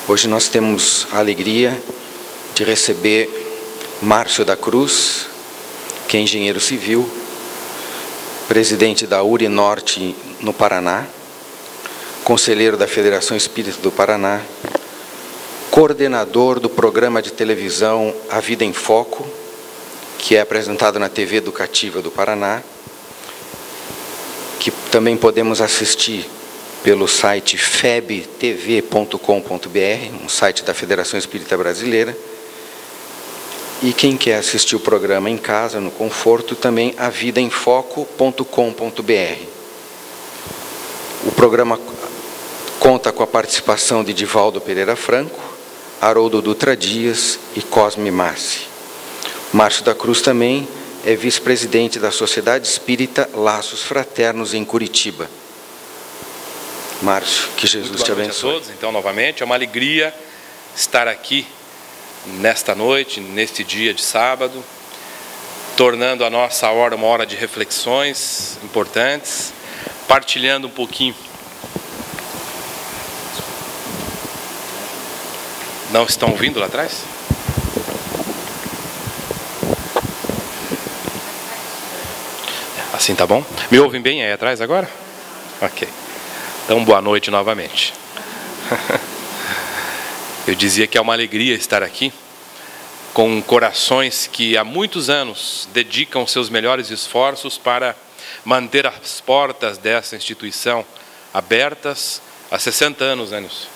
Hoje nós temos a alegria de receber Márcio da Cruz, que é engenheiro civil, presidente da URI Norte no Paraná, conselheiro da Federação Espírita do Paraná, coordenador do programa de televisão A Vida em Foco, que é apresentado na TV Educativa do Paraná, que também podemos assistir pelo site febtv.com.br, um site da Federação Espírita Brasileira. E quem quer assistir o programa em casa, no conforto, também avidaemfoco.com.br. O programa conta com a participação de Divaldo Pereira Franco, Haroldo Dutra Dias e Cosme Massi. Márcio da Cruz também é vice-presidente da Sociedade Espírita Laços Fraternos em Curitiba. Márcio, que Jesus te abençoe. A todos, então, novamente, é uma alegria estar aqui nesta noite, neste dia de sábado, tornando a nossa hora uma hora de reflexões importantes, partilhando um pouquinho. Não estão ouvindo lá atrás? Assim tá bom? Me ouvem bem aí atrás agora? Ok. Então, boa noite novamente. Eu dizia que é uma alegria estar aqui com corações que há muitos anos dedicam seus melhores esforços para manter as portas dessa instituição abertas há 60 anos, né, Nilson?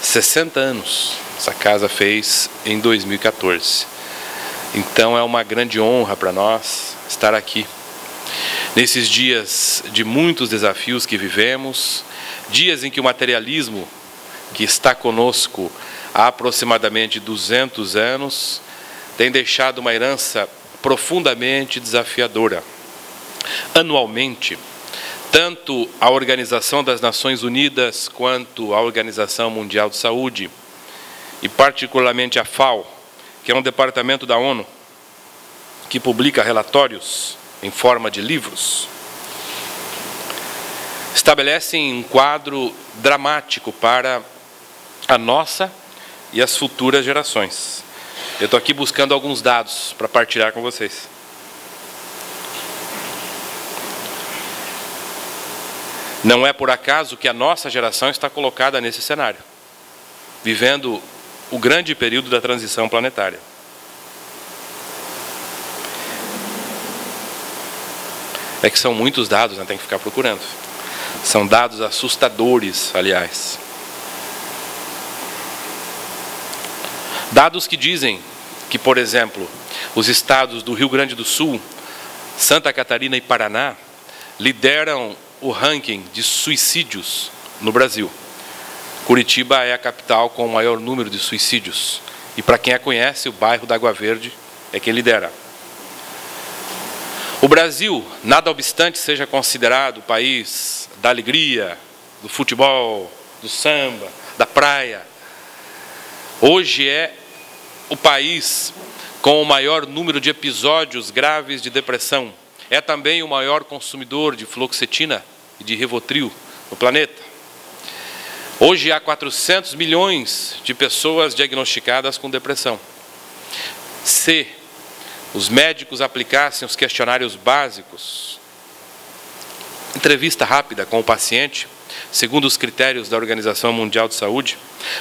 60 anos essa casa fez em 2014. Então é uma grande honra para nós estar aqui. Nesses dias de muitos desafios que vivemos, dias em que o materialismo, que está conosco há aproximadamente 200 anos, tem deixado uma herança profundamente desafiadora. Anualmente, tanto a Organização das Nações Unidas quanto a Organização Mundial de Saúde, e particularmente a FAO, que é um departamento da ONU, que publica relatórios em forma de livros, estabelecem um quadro dramático para a nossa e as futuras gerações. Eu estou aqui buscando alguns dados para partilhar com vocês. Não é por acaso que a nossa geração está colocada nesse cenário, vivendo o grande período da transição planetária. É que são muitos dados, né? Tem que ficar procurando. São dados assustadores, aliás. Dados que dizem que, por exemplo, os estados do Rio Grande do Sul, Santa Catarina e Paraná lideram o ranking de suicídios no Brasil. Curitiba é a capital com o maior número de suicídios. E para quem a conhece, o bairro da Água Verde é quem lidera. O Brasil, nada obstante seja considerado o país da alegria, do futebol, do samba, da praia, hoje é o país com o maior número de episódios graves de depressão. É também o maior consumidor de fluoxetina e de Rivotril no planeta. Hoje há 400 milhões de pessoas diagnosticadas com depressão. Se os médicos aplicassem os questionários básicos, entrevista rápida com o paciente, segundo os critérios da Organização Mundial de Saúde,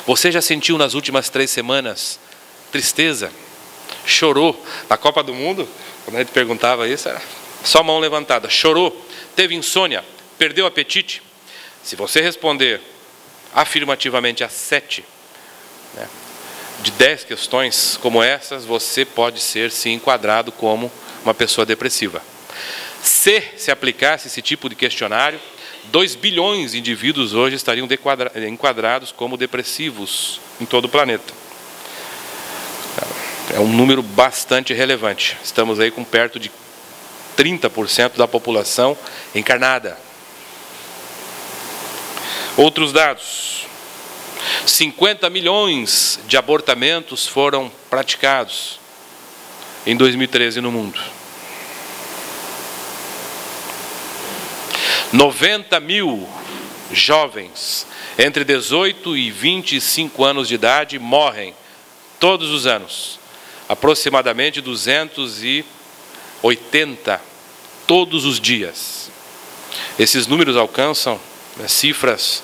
você já sentiu nas últimas 3 semanas tristeza? Chorou? Na Copa do Mundo, quando a gente perguntava isso, era só mão levantada. Chorou? Teve insônia? Perdeu o apetite? Se você responder afirmativamente a 7, né, de 10 questões como essas, você pode ser, sim, enquadrado como uma pessoa depressiva. Se aplicasse esse tipo de questionário, 2 bilhões de indivíduos hoje estariam enquadrados como depressivos em todo o planeta. É um número bastante relevante. Estamos aí com perto de 30% da população encarnada. Outros dados. 50 milhões de abortamentos foram praticados em 2013 no mundo. 90 mil jovens entre 18 e 25 anos de idade morrem todos os anos. Aproximadamente 280 todos os dias. Esses números alcançam cifras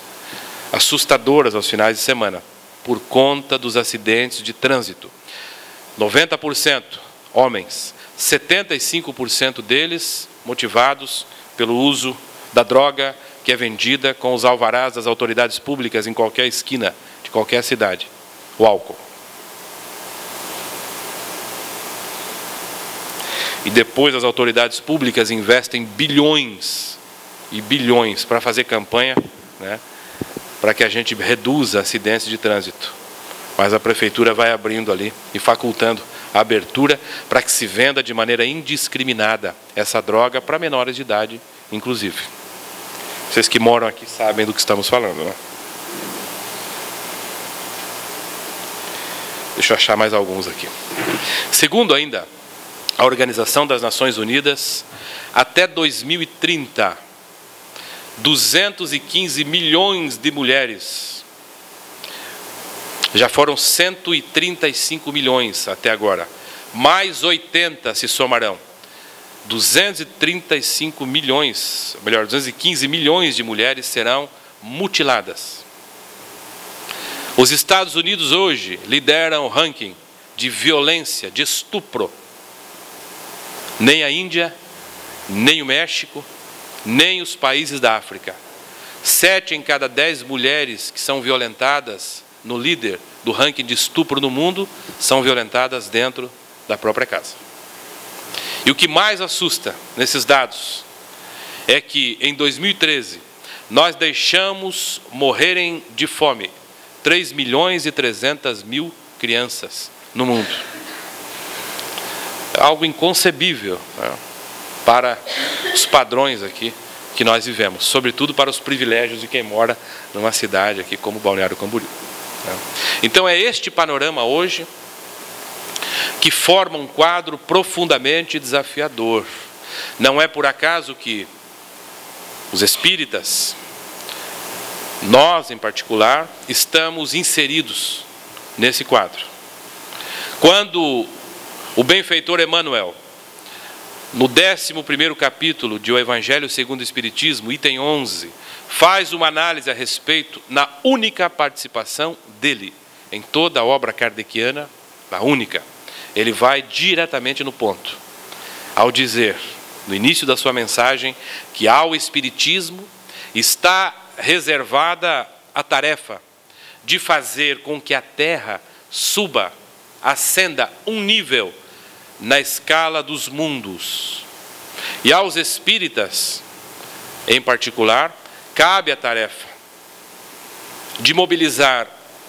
assustadoras aos finais de semana, por conta dos acidentes de trânsito. 90% homens, 75% deles motivados pelo uso da droga que é vendida com os alvarás das autoridades públicas em qualquer esquina de qualquer cidade, o álcool. E depois as autoridades públicas investem bilhões e bilhões para fazer campanha, né, para que a gente reduza acidentes de trânsito. Mas a prefeitura vai abrindo ali e facultando a abertura para que se venda de maneira indiscriminada essa droga para menores de idade, inclusive. Vocês que moram aqui sabem do que estamos falando, né? Deixa eu achar mais alguns aqui. Segundo ainda a Organização das Nações Unidas, até 2030, 215 milhões de mulheres, já foram 135 milhões até agora, mais 80 se somarão, 235 milhões, melhor, 215 milhões de mulheres serão mutiladas. Os Estados Unidos hoje lideram o ranking de violência, de estupro. Nem a Índia, nem o México, nem os países da África. 7 em cada 10 mulheres que são violentadas no líder do ranking de estupro no mundo são violentadas dentro da própria casa. E o que mais assusta nesses dados é que em 2013 nós deixamos morrerem de fome 3 milhões e 300 mil crianças no mundo. É algo inconcebível, né, para os padrões aqui que nós vivemos, sobretudo para os privilégios de quem mora numa cidade aqui como Balneário Camboriú. Então é este panorama hoje que forma um quadro profundamente desafiador. Não é por acaso que os espíritas, nós em particular, estamos inseridos nesse quadro. Quando o benfeitor Emmanuel, no 11º capítulo de O Evangelho segundo o Espiritismo, item 11, faz uma análise a respeito, na única participação dele em toda a obra kardeciana, a única, ele vai diretamente no ponto, ao dizer, no início da sua mensagem, que ao Espiritismo está reservada a tarefa de fazer com que a Terra suba, ascenda um nível na escala dos mundos. E aos espíritas, em particular, cabe a tarefa de mobilizar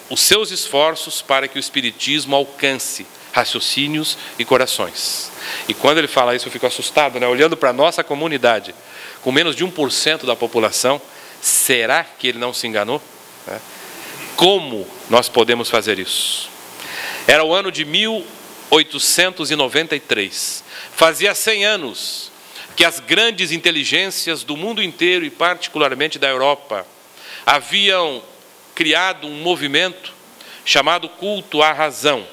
os seus esforços para que o espiritismo alcance raciocínios e corações. E quando ele fala isso eu fico assustado, né? Olhando para a nossa comunidade, com menos de 1% da população, será que ele não se enganou? Como nós podemos fazer isso? Era o ano de 1893. Fazia 100 anos que as grandes inteligências do mundo inteiro, e particularmente da Europa, haviam criado um movimento chamado culto à razão.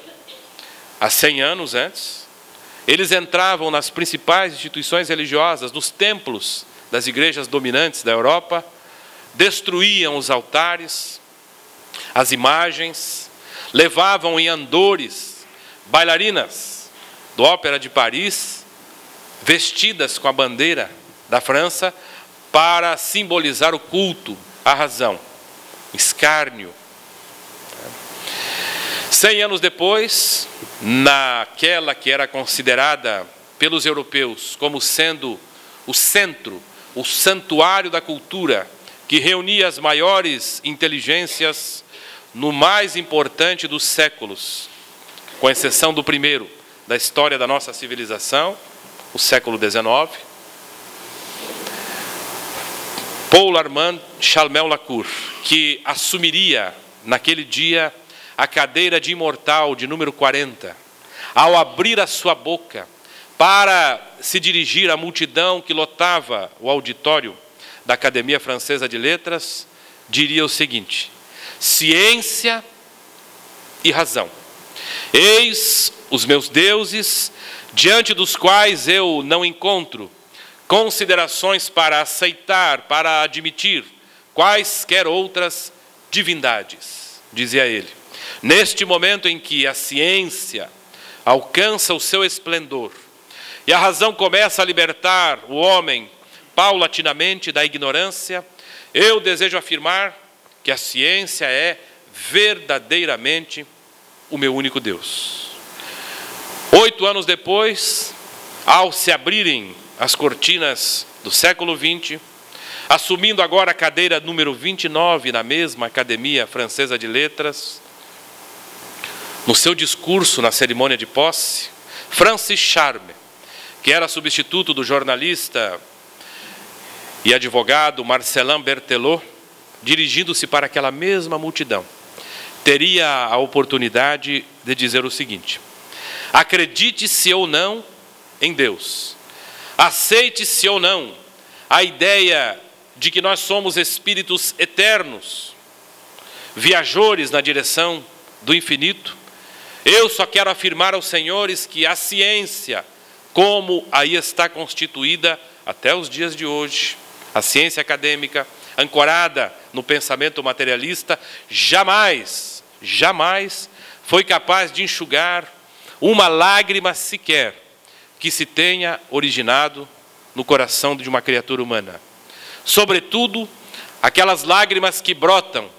Há 100 anos antes, eles entravam nas principais instituições religiosas, nos templos das igrejas dominantes da Europa, destruíam os altares, as imagens, levavam em andores bailarinas do Ópera de Paris, vestidas com a bandeira da França, para simbolizar o culto à razão, escárnio. 100 anos depois, naquela que era considerada pelos europeus como sendo o centro, o santuário da cultura, que reunia as maiores inteligências no mais importante dos séculos, com exceção do primeiro, da história da nossa civilização, o século XIX, Paul Armand Chalmers-Lacour, que assumiria naquele dia a cadeira de imortal de número 40, ao abrir a sua boca para se dirigir à multidão que lotava o auditório da Academia Francesa de Letras, diria o seguinte: ciência e razão. Eis os meus deuses, diante dos quais eu não encontro considerações para aceitar, para admitir quaisquer outras divindades, dizia ele. Neste momento em que a ciência alcança o seu esplendor e a razão começa a libertar o homem paulatinamente da ignorância, eu desejo afirmar que a ciência é verdadeiramente o meu único Deus. 8 anos depois, ao se abrirem as cortinas do século XX, assumindo agora a cadeira número 29 na mesma Academia Francesa de Letras, no seu discurso na cerimônia de posse, Francis Charme, que era substituto do jornalista e advogado Marcelin Berthelot, dirigindo-se para aquela mesma multidão, teria a oportunidade de dizer o seguinte: acredite-se ou não em Deus, aceite-se ou não a ideia de que nós somos espíritos eternos, viajores na direção do infinito, eu só quero afirmar aos senhores que a ciência, como aí está constituída até os dias de hoje, a ciência acadêmica, ancorada no pensamento materialista, jamais foi capaz de enxugar uma lágrima sequer que se tenha originado no coração de uma criatura humana. Sobretudo, aquelas lágrimas que brotam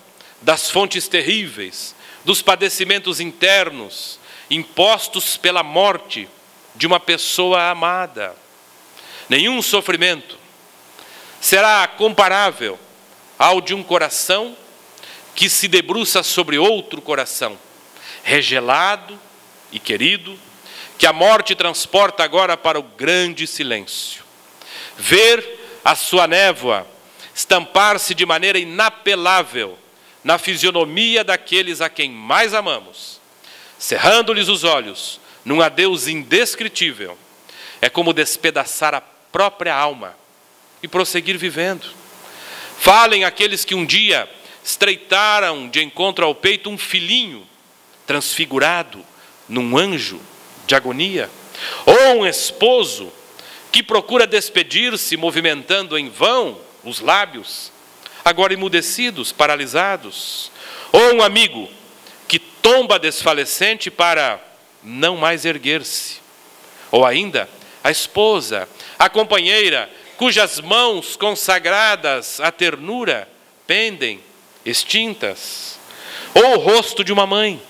das fontes terríveis, dos padecimentos internos impostos pela morte de uma pessoa amada. Nenhum sofrimento será comparável ao de um coração que se debruça sobre outro coração, regelado e querido, que a morte transporta agora para o grande silêncio. Ver a sua névoa estampar-se de maneira inapelável na fisionomia daqueles a quem mais amamos, cerrando-lhes os olhos num adeus indescritível, é como despedaçar a própria alma e prosseguir vivendo. Falem aqueles que um dia estreitaram de encontro ao peito um filhinho transfigurado num anjo de agonia, ou um esposo que procura despedir-se movimentando em vão os lábios, agora emudecidos, paralisados, ou um amigo que tomba desfalecente para não mais erguer-se, ou ainda a esposa, a companheira, cujas mãos consagradas à ternura pendem extintas, ou o rosto de uma mãe,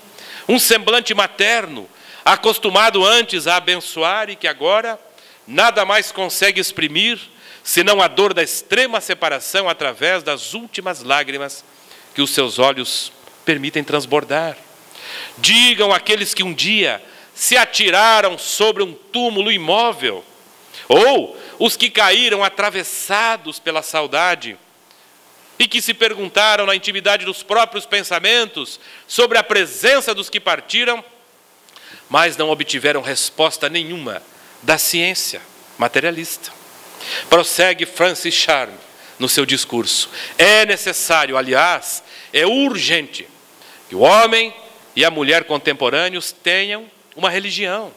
um semblante materno, acostumado antes a abençoar e que agora nada mais consegue exprimir senão a dor da extrema separação através das últimas lágrimas que os seus olhos permitem transbordar. Digam aqueles que um dia se atiraram sobre um túmulo imóvel, ou os que caíram atravessados pela saudade e que se perguntaram na intimidade dos próprios pensamentos sobre a presença dos que partiram, mas não obtiveram resposta nenhuma da ciência materialista. Prossegue Francis Charme no seu discurso. É necessário, aliás, é urgente, que o homem e a mulher contemporâneos tenham uma religião,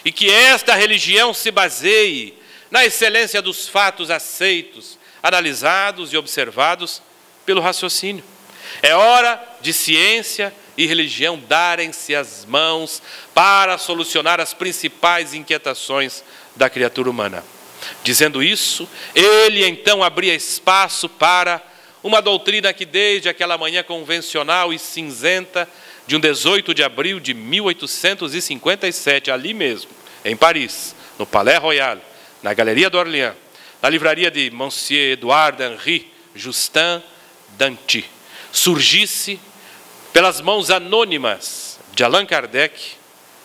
e que esta religião se baseie na excelência dos fatos aceitos, analisados e observados pelo raciocínio. É hora de ciência e religião darem-se as mãos para solucionar as principais inquietações da criatura humana. Dizendo isso, ele então abria espaço para uma doutrina que desde aquela manhã convencional e cinzenta de um 18 de abril de 1857, ali mesmo, em Paris, no Palais Royal, na Galeria d'Orléans, na livraria de Monsieur Edouard Henri Justin Danty, surgisse pelas mãos anônimas de Allan Kardec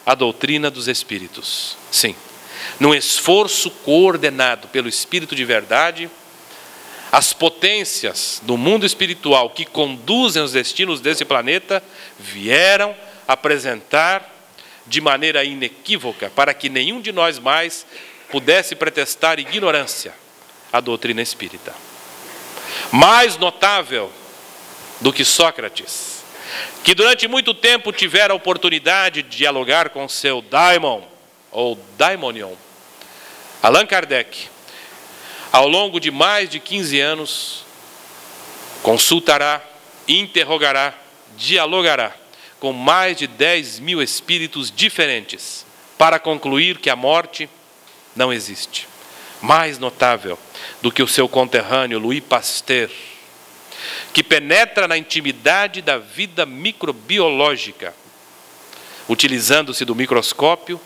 a doutrina dos espíritos. Sim, num esforço coordenado pelo Espírito de verdade, as potências do mundo espiritual que conduzem os destinos desse planeta vieram apresentar de maneira inequívoca, para que nenhum de nós mais pudesse pretextar ignorância, a doutrina espírita. Mais notável do que Sócrates, que durante muito tempo tivera a oportunidade de dialogar com seu daimon, ou daimonion, Allan Kardec, ao longo de mais de 15 anos, consultará, interrogará, dialogará com mais de 10.000 espíritos diferentes, para concluir que a morte não existe. Mais notável do que o seu conterrâneo Louis Pasteur, que penetra na intimidade da vida microbiológica. Utilizando-se do microscópio,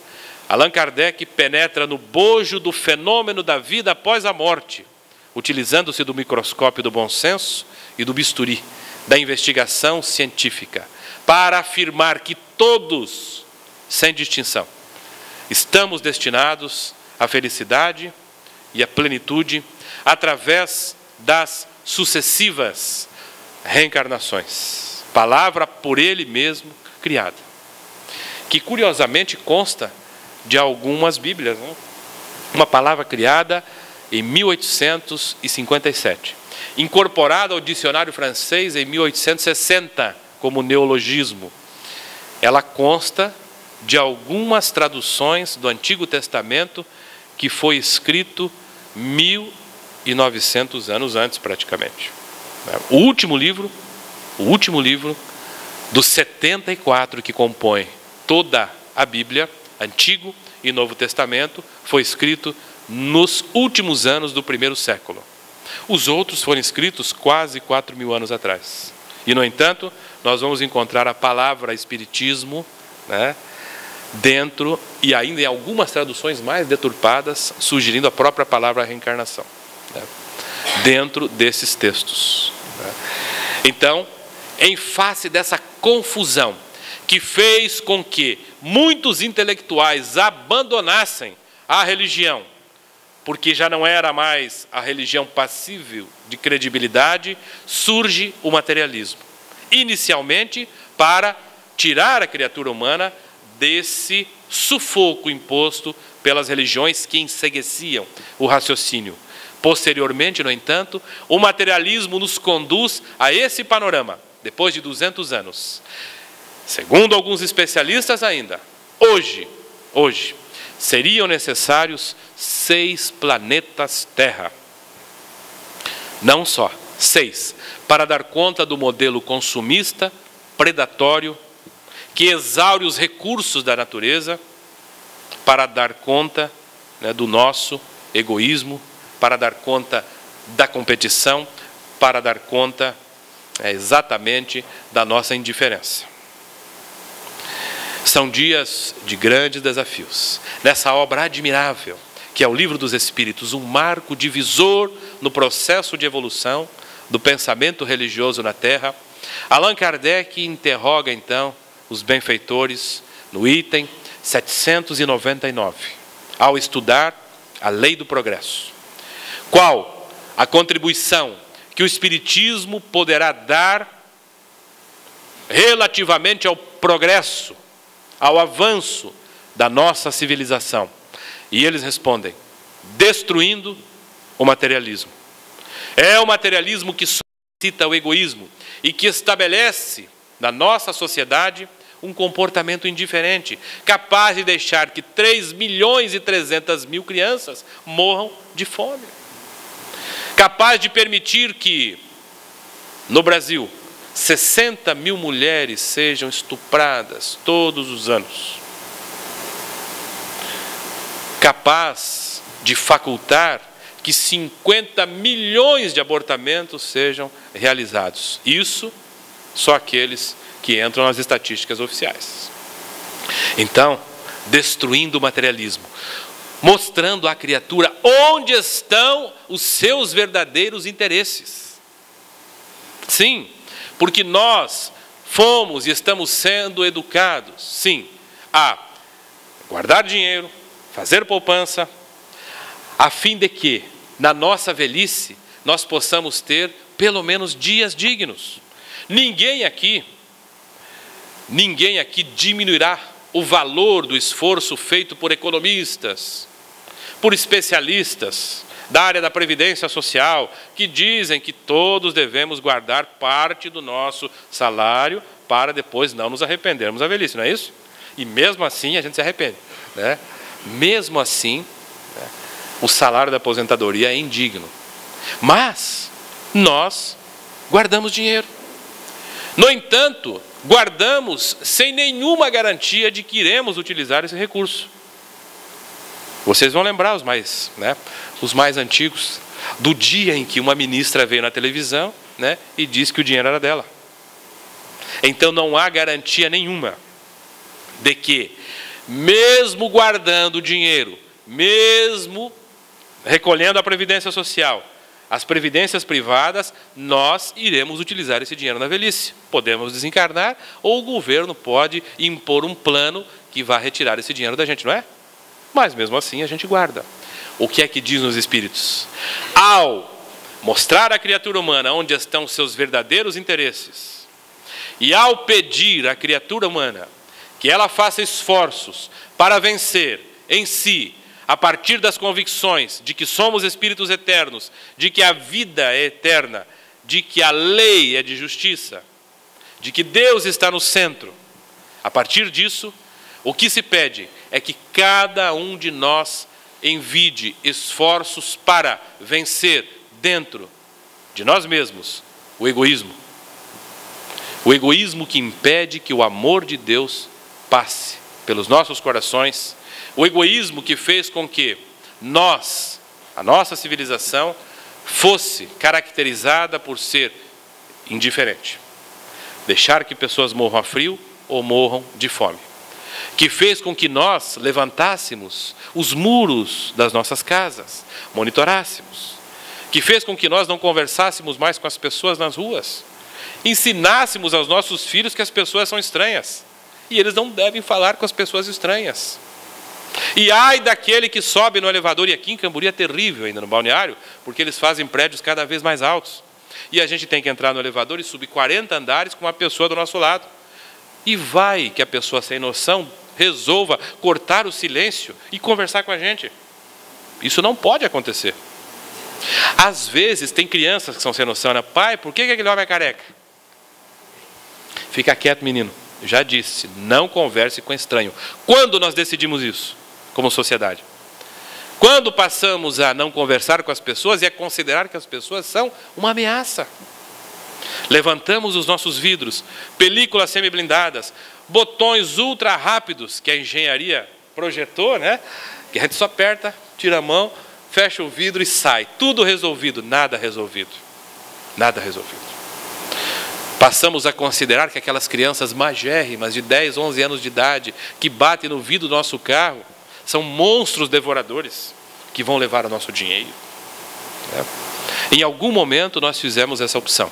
Allan Kardec penetra no bojo do fenômeno da vida após a morte, utilizando-se do microscópio do bom senso e do bisturi, da investigação científica, para afirmar que todos, sem distinção, estamos destinados à felicidade e à plenitude através das sucessivas reencarnações. Palavra por ele mesmo criada, que curiosamente consta de algumas Bíblias, né? Uma palavra criada em 1857, incorporada ao dicionário francês em 1860 como neologismo. Ela consta de algumas traduções do Antigo Testamento que foi escrito 1900 anos antes, praticamente. O último livro dos 74 que compõem toda a Bíblia, Antigo e Novo Testamento, foi escrito nos últimos anos do primeiro século. Os outros foram escritos quase 4.000 anos atrás. E, no entanto, nós vamos encontrar a palavra espiritismo, né, dentro, e ainda em algumas traduções mais deturpadas, sugerindo a própria palavra reencarnação, né, dentro desses textos. Né. Então, em face dessa confusão que fez com que muitos intelectuais abandonassem a religião, porque já não era mais a religião passível de credibilidade, surge o materialismo. Inicialmente, para tirar a criatura humana desse sufoco imposto pelas religiões que encegueciam o raciocínio. Posteriormente, no entanto, o materialismo nos conduz a esse panorama, depois de 200 anos. Segundo alguns especialistas ainda, hoje, seriam necessários 6 planetas Terra. Não só, 6, para dar conta do modelo consumista, predatório, que exaure os recursos da natureza, para dar conta, né, do nosso egoísmo, para dar conta da competição, para dar conta exatamente da nossa indiferença. São dias de grandes desafios. Nessa obra admirável, que é o Livro dos Espíritos, um marco divisor no processo de evolução do pensamento religioso na Terra, Allan Kardec interroga, então, os benfeitores no item 799, ao estudar a lei do progresso. Qual a contribuição que o Espiritismo poderá dar relativamente ao progresso, ao avanço da nossa civilização? E eles respondem: destruindo o materialismo. É o materialismo que suscita o egoísmo e que estabelece na nossa sociedade um comportamento indiferente, capaz de deixar que 3.300.000 crianças morram de fome. Capaz de permitir que, no Brasil, 60.000 mulheres sejam estupradas todos os anos. Capaz de facultar que 50 milhões de abortamentos sejam realizados. Isso só aqueles que entram nas estatísticas oficiais. Então, destruindo o materialismo, mostrando à criatura onde estão os seus verdadeiros interesses. Sim, porque nós fomos e estamos sendo educados, sim, a guardar dinheiro, fazer poupança, a fim de que, na nossa velhice, nós possamos ter pelo menos dias dignos. Ninguém aqui diminuirá o valor do esforço feito por economistas, por especialistas da área da Previdência Social, que dizem que todos devemos guardar parte do nosso salário para depois não nos arrependermos da velhice, não é isso? E mesmo assim a gente se arrepende, né? Mesmo assim, né, o salário da aposentadoria é indigno. Mas nós guardamos dinheiro. No entanto, guardamos sem nenhuma garantia de que iremos utilizar esse recurso. Vocês vão lembrar, os mais antigos, do dia em que uma ministra veio na televisão, né, e disse que o dinheiro era dela. Então não há garantia nenhuma de que, mesmo guardando o dinheiro, mesmo recolhendo a Previdência Social, as previdências privadas, nós iremos utilizar esse dinheiro na velhice. Podemos desencarnar, ou o governo pode impor um plano que vá retirar esse dinheiro da gente, não é? Mas mesmo assim a gente guarda. O que é que diz nos Espíritos? Ao mostrar à criatura humana onde estão seus verdadeiros interesses, e ao pedir à criatura humana que ela faça esforços para vencer em si, a partir das convicções de que somos espíritos eternos, de que a vida é eterna, de que a lei é de justiça, de que Deus está no centro, a partir disso, o que se pede é que cada um de nós envide esforços para vencer dentro de nós mesmos o egoísmo. O egoísmo que impede que o amor de Deus passe pelos nossos corações. O egoísmo que fez com que nós, a nossa civilização, fosse caracterizada por ser indiferente. Deixar que pessoas morram a frio ou morram de fome. Que fez com que nós levantássemos os muros das nossas casas, monitorássemos. Que fez com que nós não conversássemos mais com as pessoas nas ruas. Ensinássemos aos nossos filhos que as pessoas são estranhas. E eles não devem falar com as pessoas estranhas. E ai daquele que sobe no elevador, e aqui em Camburi é terrível ainda no balneário, porque eles fazem prédios cada vez mais altos. E a gente tem que entrar no elevador e subir 40 andares com uma pessoa do nosso lado. E vai que a pessoa sem noção resolva cortar o silêncio e conversar com a gente. Isso não pode acontecer. Às vezes tem crianças que são sem noção, né? Pai, por que aquele homem é careca? Fica quieto, menino. Já disse, não converse com estranho. Quando nós decidimos isso, como sociedade? Quando passamos a não conversar com as pessoas e a considerar que as pessoas são uma ameaça. Levantamos os nossos vidros, películas semi-blindadas, botões ultra rápidos, que a engenharia projetou, né? Que a gente só aperta, tira a mão, fecha o vidro e sai. Tudo resolvido, nada resolvido. Nada resolvido. Passamos a considerar que aquelas crianças magérrimas de 10, 11 anos de idade, que batem no vidro do nosso carro, são monstros devoradores que vão levar o nosso dinheiro. Em algum momento nós fizemos essa opção.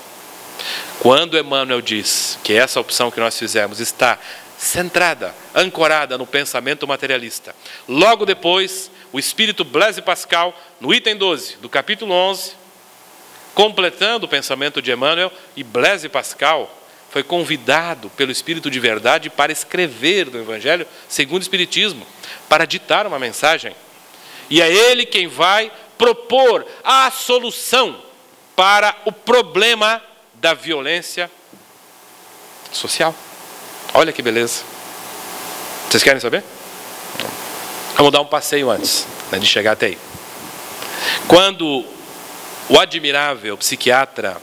Quando Emmanuel diz que essa opção que nós fizemos está centrada, ancorada no pensamento materialista, logo depois, o espírito Blaise Pascal, no item 12 do capítulo 11, completando o pensamento de Emmanuel, e Blaise Pascal foi convidado pelo Espírito de Verdade para escrever do Evangelho segundo o Espiritismo, para ditar uma mensagem. E é ele quem vai propor a solução para o problema da violência social. Olha que beleza. Vocês querem saber? Vamos dar um passeio antes, né, de chegar até aí. Quando o admirável psiquiatra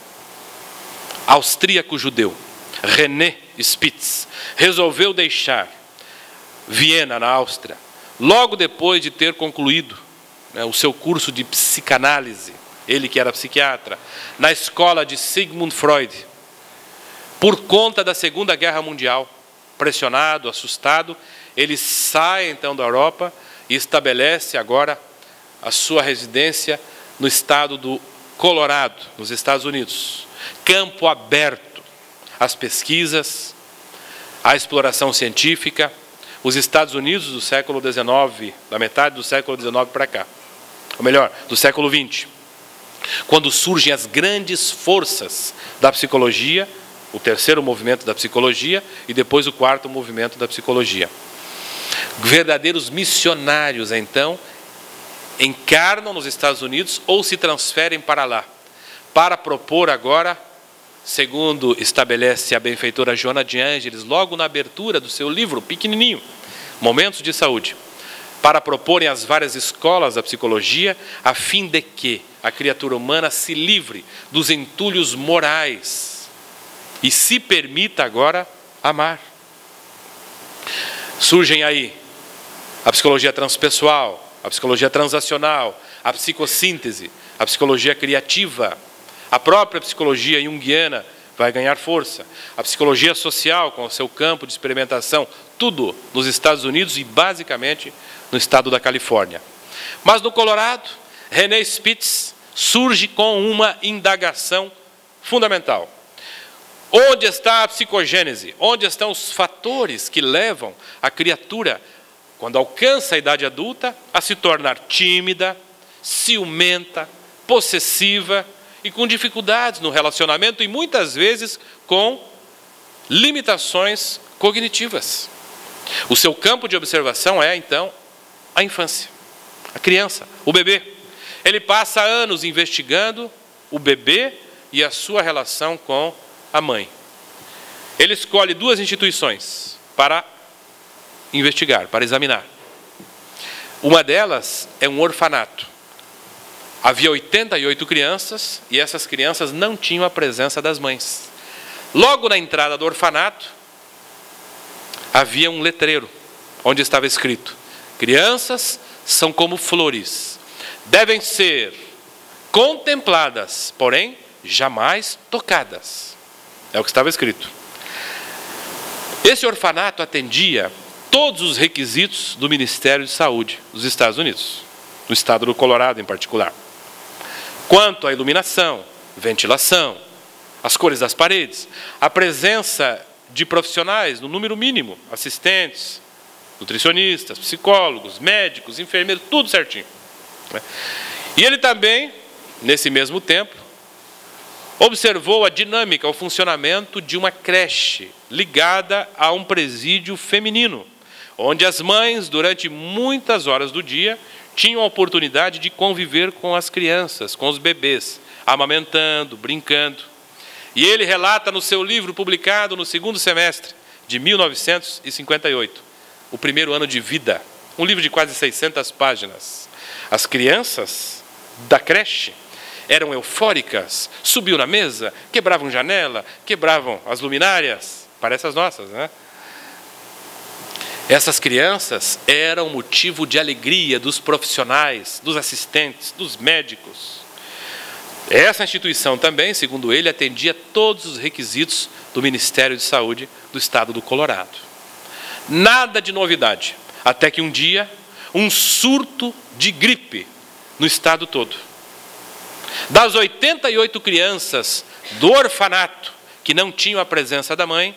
austríaco-judeu René Spitz resolveu deixar Viena, na Áustria, logo depois de ter concluído, né, o seu curso de psicanálise, ele que era psiquiatra, na escola de Sigmund Freud, por conta da Segunda Guerra Mundial, pressionado, assustado, ele sai então da Europa e estabelece agora a sua residência no estado do Colorado, nos Estados Unidos. Campo aberto às pesquisas, à exploração científica. Os Estados Unidos do século XIX, da metade do século XIX para cá. Ou melhor, do século XX. Quando surgem as grandes forças da psicologia, o terceiro movimento da psicologia e depois o quarto movimento da psicologia. Verdadeiros missionários, então, encarnam nos Estados Unidos ou se transferem para lá, para propor agora, segundo estabelece a benfeitora Joana de Ângeles, logo na abertura do seu livro, pequenininho, Momentos de Saúde, para proporem as várias escolas da psicologia, a fim de que a criatura humana se livre dos entulhos morais e se permita agora amar. Surgem aí a psicologia transpessoal, a psicologia transacional, a psicossíntese, a psicologia criativa, a própria psicologia junguiana vai ganhar força, a psicologia social com o seu campo de experimentação, tudo nos Estados Unidos e basicamente no estado da Califórnia. Mas no Colorado, René Spitz surge com uma indagação fundamental. Onde está a psicogênese? Onde estão os fatores que levam a criatura, quando alcança a idade adulta, a se tornar tímida, ciumenta, possessiva e com dificuldades no relacionamento e muitas vezes com limitações cognitivas? O seu campo de observação é, então, a infância, a criança, o bebê. Ele passa anos investigando o bebê e a sua relação com a mãe. Ele escolhe duas instituições para investigar, para examinar. Uma delas é um orfanato. Havia 88 crianças e essas crianças não tinham a presença das mães. Logo na entrada do orfanato, havia um letreiro onde estava escrito: crianças são como flores, devem ser contempladas, porém jamais tocadas. É o que estava escrito. Esse orfanato atendia todos os requisitos do Ministério de Saúde dos Estados Unidos, do estado do Colorado em particular. Quanto à iluminação, ventilação, as cores das paredes, a presença de profissionais no número mínimo, assistentes, nutricionistas, psicólogos, médicos, enfermeiros, tudo certinho. E ele também, nesse mesmo tempo, observou a dinâmica, o funcionamento de uma creche ligada a um presídio feminino, onde as mães, durante muitas horas do dia, tinham a oportunidade de conviver com as crianças, com os bebês, amamentando, brincando. E ele relata no seu livro, publicado no segundo semestre de 1958, o primeiro ano de vida, um livro de quase 600 páginas. As crianças da creche eram eufóricas, subiam na mesa, quebravam janela, quebravam as luminárias, parece as nossas, né? Essas crianças eram motivo de alegria dos profissionais, dos assistentes, dos médicos. Essa instituição também, segundo ele, atendia todos os requisitos do Ministério de Saúde do estado do Colorado. Nada de novidade, até que um dia, um surto de gripe no estado todo. Das 88 crianças do orfanato que não tinham a presença da mãe,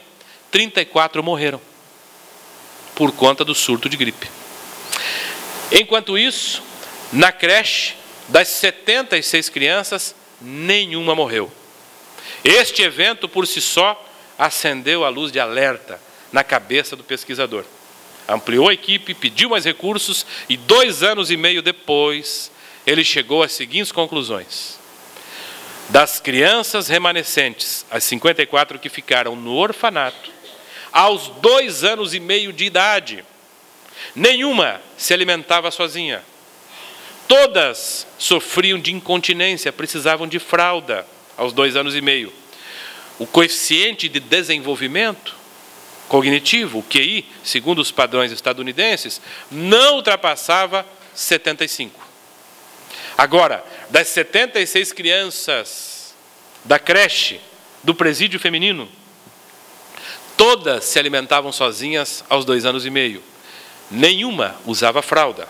34 morreram por conta do surto de gripe. Enquanto isso, na creche, das 76 crianças, nenhuma morreu. Este evento, por si só, acendeu a luz de alerta na cabeça do pesquisador. Ampliou a equipe, pediu mais recursos e 2 anos e meio depois, ele chegou às seguintes conclusões. Das crianças remanescentes, as 54 que ficaram no orfanato, aos 2 anos e meio de idade, nenhuma se alimentava sozinha. Todas sofriam de incontinência, precisavam de fralda aos 2 anos e meio. O coeficiente de desenvolvimento cognitivo, o QI, segundo os padrões estadunidenses, não ultrapassava 75. Agora, das 76 crianças da creche, do presídio feminino, todas se alimentavam sozinhas aos 2 anos e meio. Nenhuma usava fralda.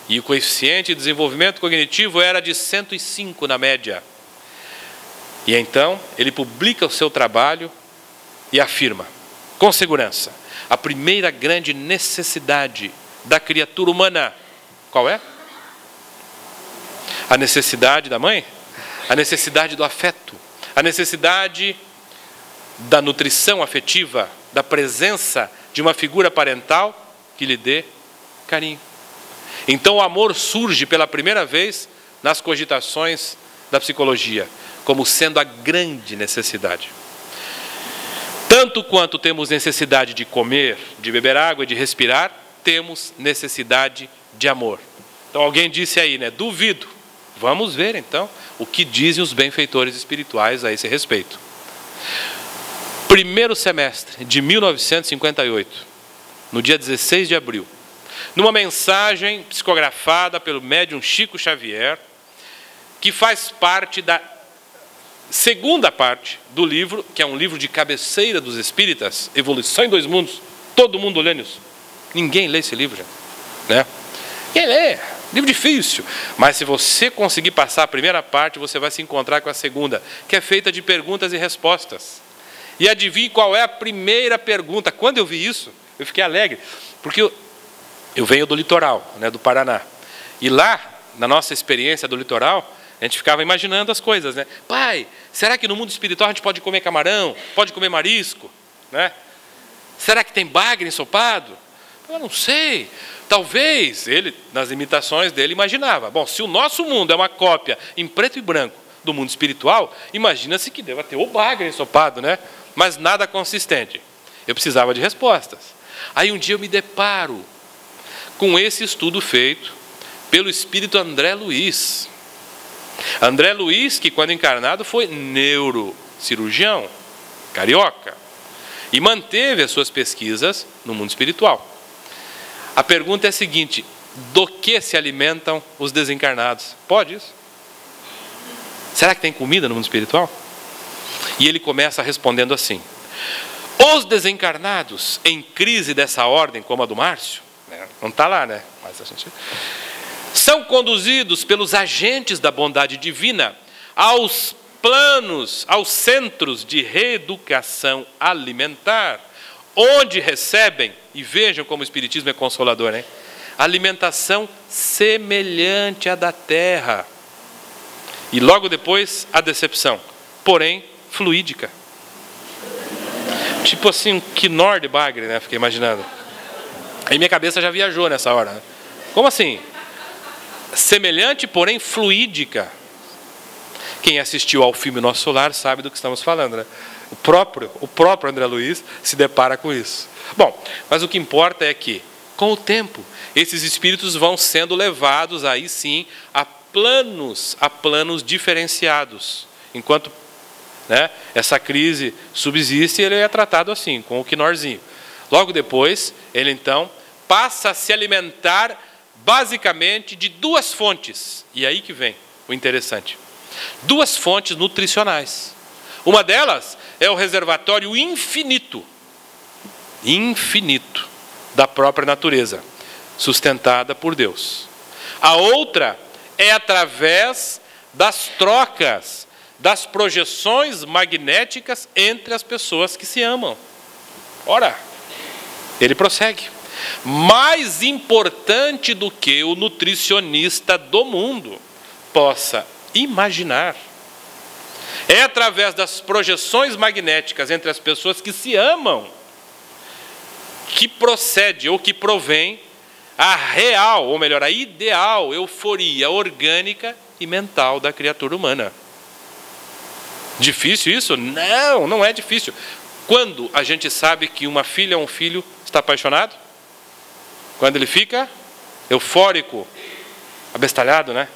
E o coeficiente de desenvolvimento cognitivo era de 105 na média. E então, ele publica o seu trabalho e afirma, com segurança, a primeira grande necessidade da criatura humana, qual é? A necessidade da mãe, a necessidade do afeto, a necessidade da nutrição afetiva, da presença de uma figura parental que lhe dê carinho. Então o amor surge pela primeira vez nas cogitações da psicologia, como sendo a grande necessidade. Tanto quanto temos necessidade de comer, de beber água e de respirar, temos necessidade de amor. Então alguém disse aí, né? Duvido. Vamos ver então o que dizem os benfeitores espirituais a esse respeito. Primeiro semestre de 1958, no dia 16 de abril, numa mensagem psicografada pelo médium Chico Xavier, que faz parte da segunda parte do livro, que é um livro de cabeceira dos espíritas, Evolução em Dois Mundos. Todo mundo lê isso. Ninguém lê esse livro, né? Quem lê? Livro difícil. Mas se você conseguir passar a primeira parte, você vai se encontrar com a segunda, que é feita de perguntas e respostas. E adivinhe qual é a primeira pergunta. Quando eu vi isso, eu fiquei alegre, porque eu venho do litoral, né, do Paraná. E lá, na nossa experiência do litoral, a gente ficava imaginando as coisas, né? Pai, será que no mundo espiritual a gente pode comer camarão? Pode comer marisco? Né? Será que tem bagre ensopado? Eu não sei. Talvez, ele, nas imitações dele, imaginava. Bom, se o nosso mundo é uma cópia em preto e branco do mundo espiritual, imagina-se que deva ter o bagre ensopado, né? Mas nada consistente. Eu precisava de respostas. Aí um dia eu me deparo com esse estudo feito pelo espírito André Luiz. André Luiz, que quando encarnado foi neurocirurgião, carioca, e manteve as suas pesquisas no mundo espiritual. A pergunta é a seguinte: do que se alimentam os desencarnados? Pode isso? Será que tem comida no mundo espiritual? E ele começa respondendo assim: os desencarnados em crise dessa ordem, como a do Márcio, não está lá, né? Mas a gente... são conduzidos pelos agentes da bondade divina aos planos, aos centros de reeducação alimentar, onde recebem, e vejam como o Espiritismo é consolador, né? Alimentação semelhante à da terra. E logo depois a decepção, porém fluídica. Tipo assim, um quinor de bagre, né? Fiquei imaginando. Aí minha cabeça já viajou nessa hora, né? Como assim? Semelhante, porém fluídica. Quem assistiu ao filme Nosso Lar sabe do que estamos falando, né? O próprio André Luiz se depara com isso. Bom, mas o que importa é que, com o tempo, esses espíritos vão sendo levados aí sim a planos diferenciados. Enquanto, né, essa crise subsiste, ele é tratado assim, com o quinorzinho. Logo depois, ele então passa a se alimentar basicamente de duas fontes. E aí que vem o interessante. Duas fontes nutricionais. Uma delas é o reservatório infinito da própria natureza, sustentada por Deus. A outra é através das trocas, das projeções magnéticas entre as pessoas que se amam. Ora, ele prossegue. Mais importante do que o nutricionista do mundo possa imaginar, é através das projeções magnéticas entre as pessoas que se amam que procede ou que provém a real, ou melhor, a ideal euforia orgânica e mental da criatura humana. Difícil isso? Não, não é difícil. Quando a gente sabe que uma filha ou um filho está apaixonado? Quando ele fica eufórico, abestalhado, né?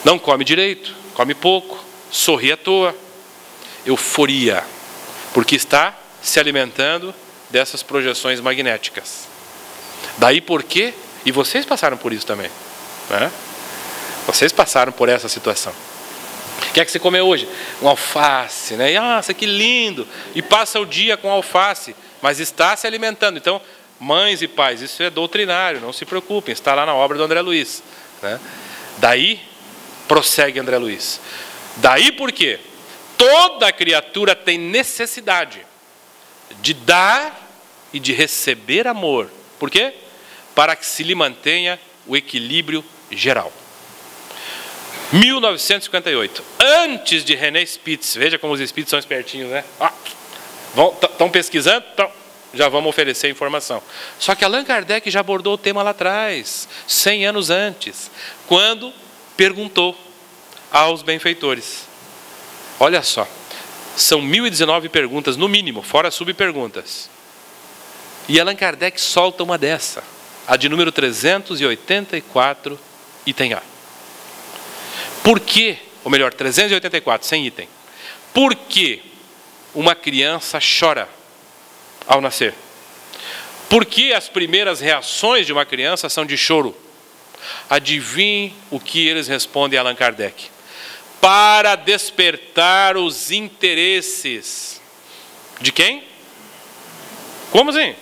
Não come direito, come pouco, sorri à toa. Euforia, porque está se alimentando dessas projeções magnéticas. Daí por quê? E vocês passaram por isso também, né? Vocês passaram por essa situação. O que é que você comeu hoje? Um alface, né? E, nossa, que lindo! E passa o dia com alface, mas está se alimentando. Então, mães e pais, isso é doutrinário, não se preocupem, está lá na obra do André Luiz, né? Daí, prossegue André Luiz. Daí por quê? Toda criatura tem necessidade de dar e de receber amor. Por quê? Para que se lhe mantenha o equilíbrio geral. 1958, antes de René Spitz, veja como os espíritos são espertinhos, né? Estão pesquisando? já vamos oferecer informação. Só que Allan Kardec já abordou o tema lá atrás, 100 anos antes, quando perguntou aos benfeitores. Olha só, são 1019 perguntas no mínimo, fora subperguntas. E Allan Kardec solta uma dessa, a de número 384, item A. Por que, ou melhor, 384, sem item. Por que uma criança chora ao nascer? Por que as primeiras reações de uma criança são de choro? Adivinhe o que eles respondem a Allan Kardec. Para despertar os interesses. De quem? Como assim?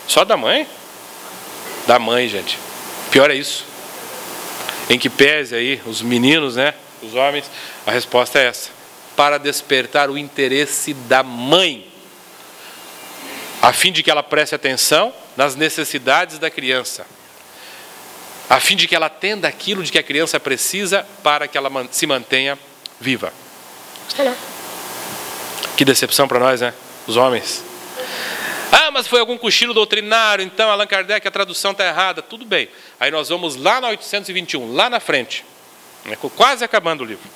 Só da mãe? Da mãe, gente. Pior é isso. Em que pese aí os meninos, né? Os homens, a resposta é essa. Para despertar o interesse da mãe. A fim de que ela preste atenção nas necessidades da criança. A fim de que ela atenda aquilo de que a criança precisa para que ela se mantenha viva. Está lá. Que decepção para nós, né? Os homens. Ah, mas foi algum cochilo doutrinário, então Allan Kardec, a tradução está errada. Tudo bem. Aí nós vamos lá na 821, lá na frente. Quase acabando o livro.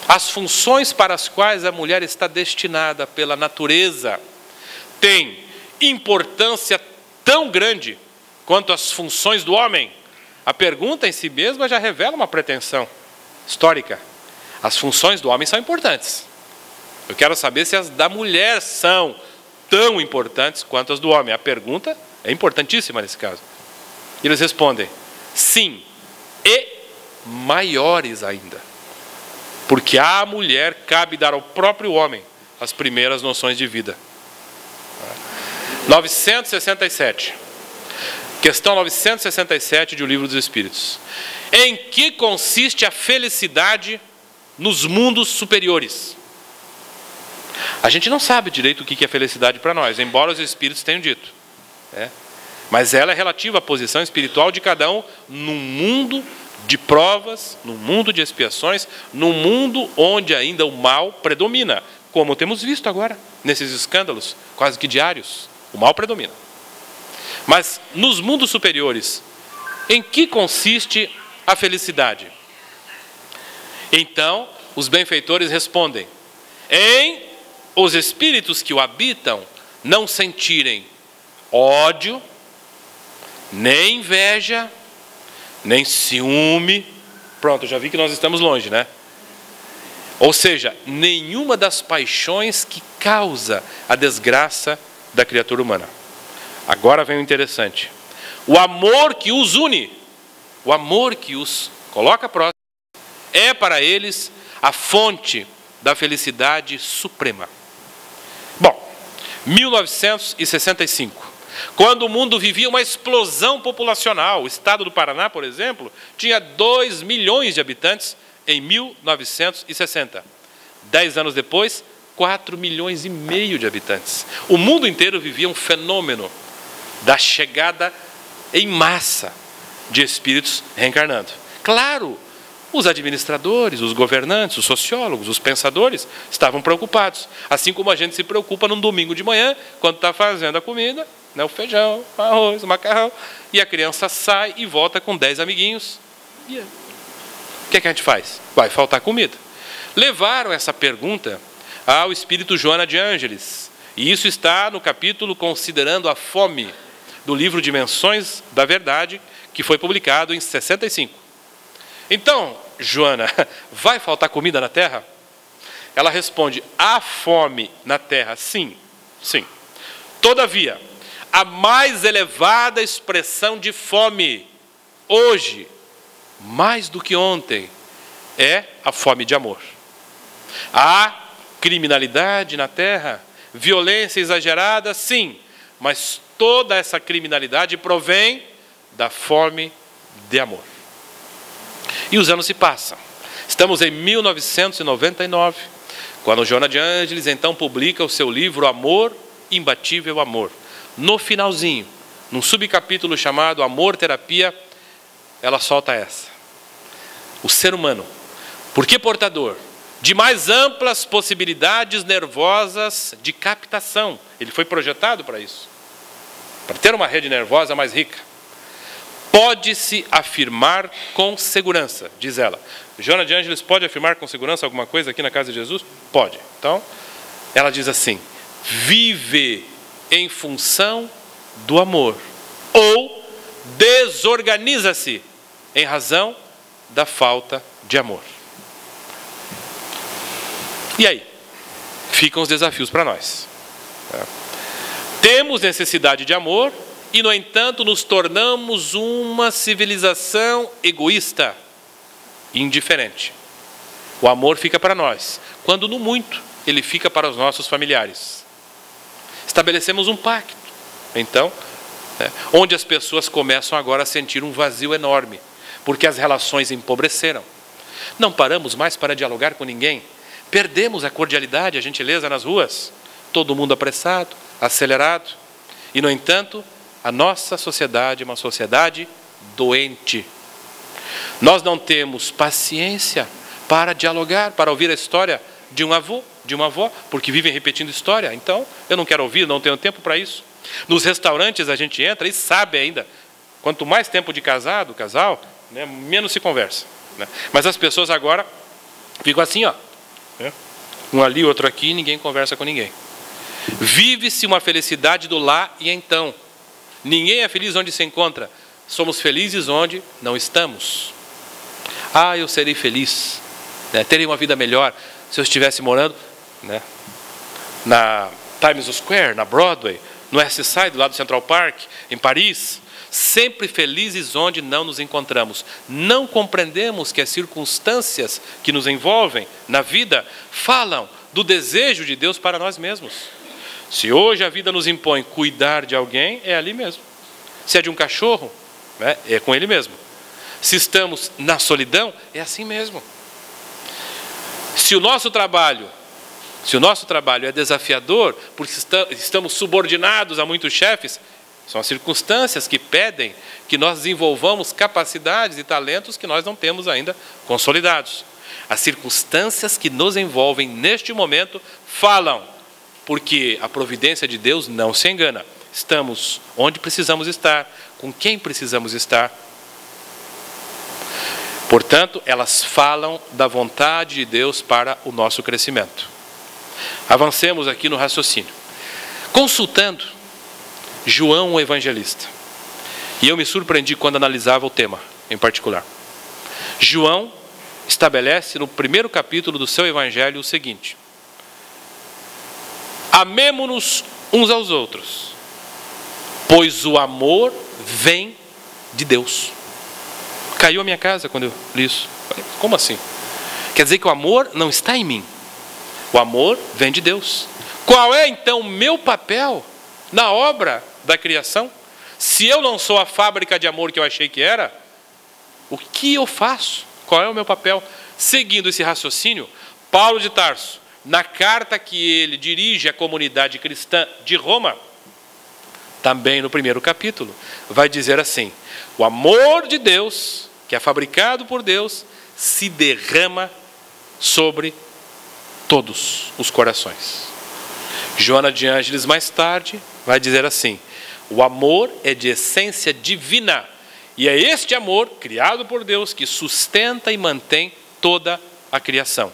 As funções para as quais a mulher está destinada pela natureza têm importância tão grande quanto as funções do homem. A pergunta em si mesma já revela uma pretensão histórica. As funções do homem são importantes. Eu quero saber se as da mulher são tão importantes quanto as do homem. A pergunta é importantíssima nesse caso. E eles respondem, sim, e maiores ainda. Porque à mulher cabe dar ao próprio homem as primeiras noções de vida. 967. Questão 967 de O Livro dos Espíritos. Em que consiste a felicidade nos mundos superiores? A gente não sabe direito o que é felicidade para nós, embora os Espíritos tenham dito. Mas ela é relativa à posição espiritual de cada um num mundo de provas, num mundo de expiações, num mundo onde ainda o mal predomina, como temos visto agora, nesses escândalos quase que diários. O mal predomina. Mas nos mundos superiores, em que consiste a felicidade? Então, os benfeitores respondem, em os espíritos que o habitam não sentirem ódio, nem inveja, nem ciúme. Pronto, já vi que nós estamos longe, né? Ou seja, nenhuma das paixões que causa a desgraça da criatura humana. Agora vem o interessante. O amor que os une, o amor que os coloca próximo, é para eles a fonte da felicidade suprema. Bom, 1965, quando o mundo vivia uma explosão populacional, o estado do Paraná, por exemplo, tinha 2 milhões de habitantes em 1960. 10 anos depois, 4,5 milhões de habitantes. O mundo inteiro vivia um fenômeno da chegada em massa de espíritos reencarnando. Claro, os administradores, os governantes, os sociólogos, os pensadores estavam preocupados. Assim como a gente se preocupa num domingo de manhã, quando está fazendo a comida, né, o feijão, o arroz, o macarrão, e a criança sai e volta com 10 amiguinhos. E o que é que a gente faz? Vai faltar comida. Levaram essa pergunta ao espírito Joana de Ângeles. E isso está no capítulo Considerando a Fome, do livro Dimensões da Verdade, que foi publicado em 65. Então, Joana, vai faltar comida na Terra? Ela responde, há fome na Terra? Sim, sim. Todavia, a mais elevada expressão de fome, hoje, mais do que ontem, é a fome de amor. Há criminalidade na Terra, violência exagerada, sim, mas toda essa criminalidade provém da fome de amor. E os anos se passam. Estamos em 1999, quando Joana de Ângeles então publica o seu livro Amor, Imbatível Amor. No finalzinho, num subcapítulo chamado Amor Terapia, ela solta essa. O ser humano, porque portador de mais amplas possibilidades nervosas de captação, Ele foi projetado para isso, para ter uma rede nervosa mais rica. Pode-se afirmar com segurança, diz ela. Joana de Ângeles pode afirmar com segurança alguma coisa aqui na casa de Jesus? Pode. Então, ela diz assim: vive em função do amor, ou desorganiza-se em razão da falta de amor. E aí? Ficam os desafios para nós. Temos necessidade de amor e, no entanto, nos tornamos uma civilização egoísta e indiferente. O amor fica para nós, quando no muito ele fica para os nossos familiares. Estabelecemos um pacto, então, onde as pessoas começam agora a sentir um vazio enorme, porque as relações empobreceram. Não paramos mais para dialogar com ninguém. Perdemos a cordialidade, a gentileza nas ruas. Todo mundo apressado, acelerado. E, no entanto, a nossa sociedade é uma sociedade doente. Nós não temos paciência para dialogar, para ouvir a história de um avô, de uma avó, porque vivem repetindo história. Então, eu não quero ouvir, não tenho tempo para isso. Nos restaurantes a gente entra e sabe ainda, quanto mais tempo de casado, casal, menos se conversa. Mas as pessoas agora ficam assim, ó, um ali, outro aqui, e ninguém conversa com ninguém. Vive-se uma felicidade do lá e então. Ninguém é feliz onde se encontra. Somos felizes onde não estamos. Ah, eu serei feliz, terei uma vida melhor se eu estivesse morando na Times Square, na Broadway, no West Side, lá do Central Park, em Paris. Sempre felizes onde não nos encontramos. Não compreendemos que as circunstâncias que nos envolvem na vida falam do desejo de Deus para nós mesmos. Se hoje a vida nos impõe cuidar de alguém, é ali mesmo. Se é de um cachorro, é com ele mesmo. Se estamos na solidão, é assim mesmo. Se o nosso trabalho é desafiador, porque estamos subordinados a muitos chefes, são as circunstâncias que pedem que nós desenvolvamos capacidades e talentos que nós não temos ainda consolidados. As circunstâncias que nos envolvem neste momento falam, porque a providência de Deus não se engana. Estamos onde precisamos estar, com quem precisamos estar. Portanto, elas falam da vontade de Deus para o nosso crescimento. Avancemos aqui no raciocínio. Consultando João, o evangelista. E eu me surpreendi quando analisava o tema em particular. João estabelece no primeiro capítulo do seu evangelho o seguinte: amemo-nos uns aos outros, pois o amor vem de Deus. Caiu a minha casa quando eu li isso. Falei, como assim? Quer dizer que o amor não está em mim. O amor vem de Deus. Qual é então o meu papel na obra da criação? Se eu não sou a fábrica de amor que eu achei que era, o que eu faço? Qual é o meu papel? Seguindo esse raciocínio, Paulo de Tarso, na carta que ele dirige à comunidade cristã de Roma, também no primeiro capítulo, vai dizer assim: o amor de Deus, que é fabricado por Deus, se derrama sobre todos os corações. Joana de Ângeles, mais tarde, vai dizer assim: o amor é de essência divina, e é este amor, criado por Deus, que sustenta e mantém toda a criação.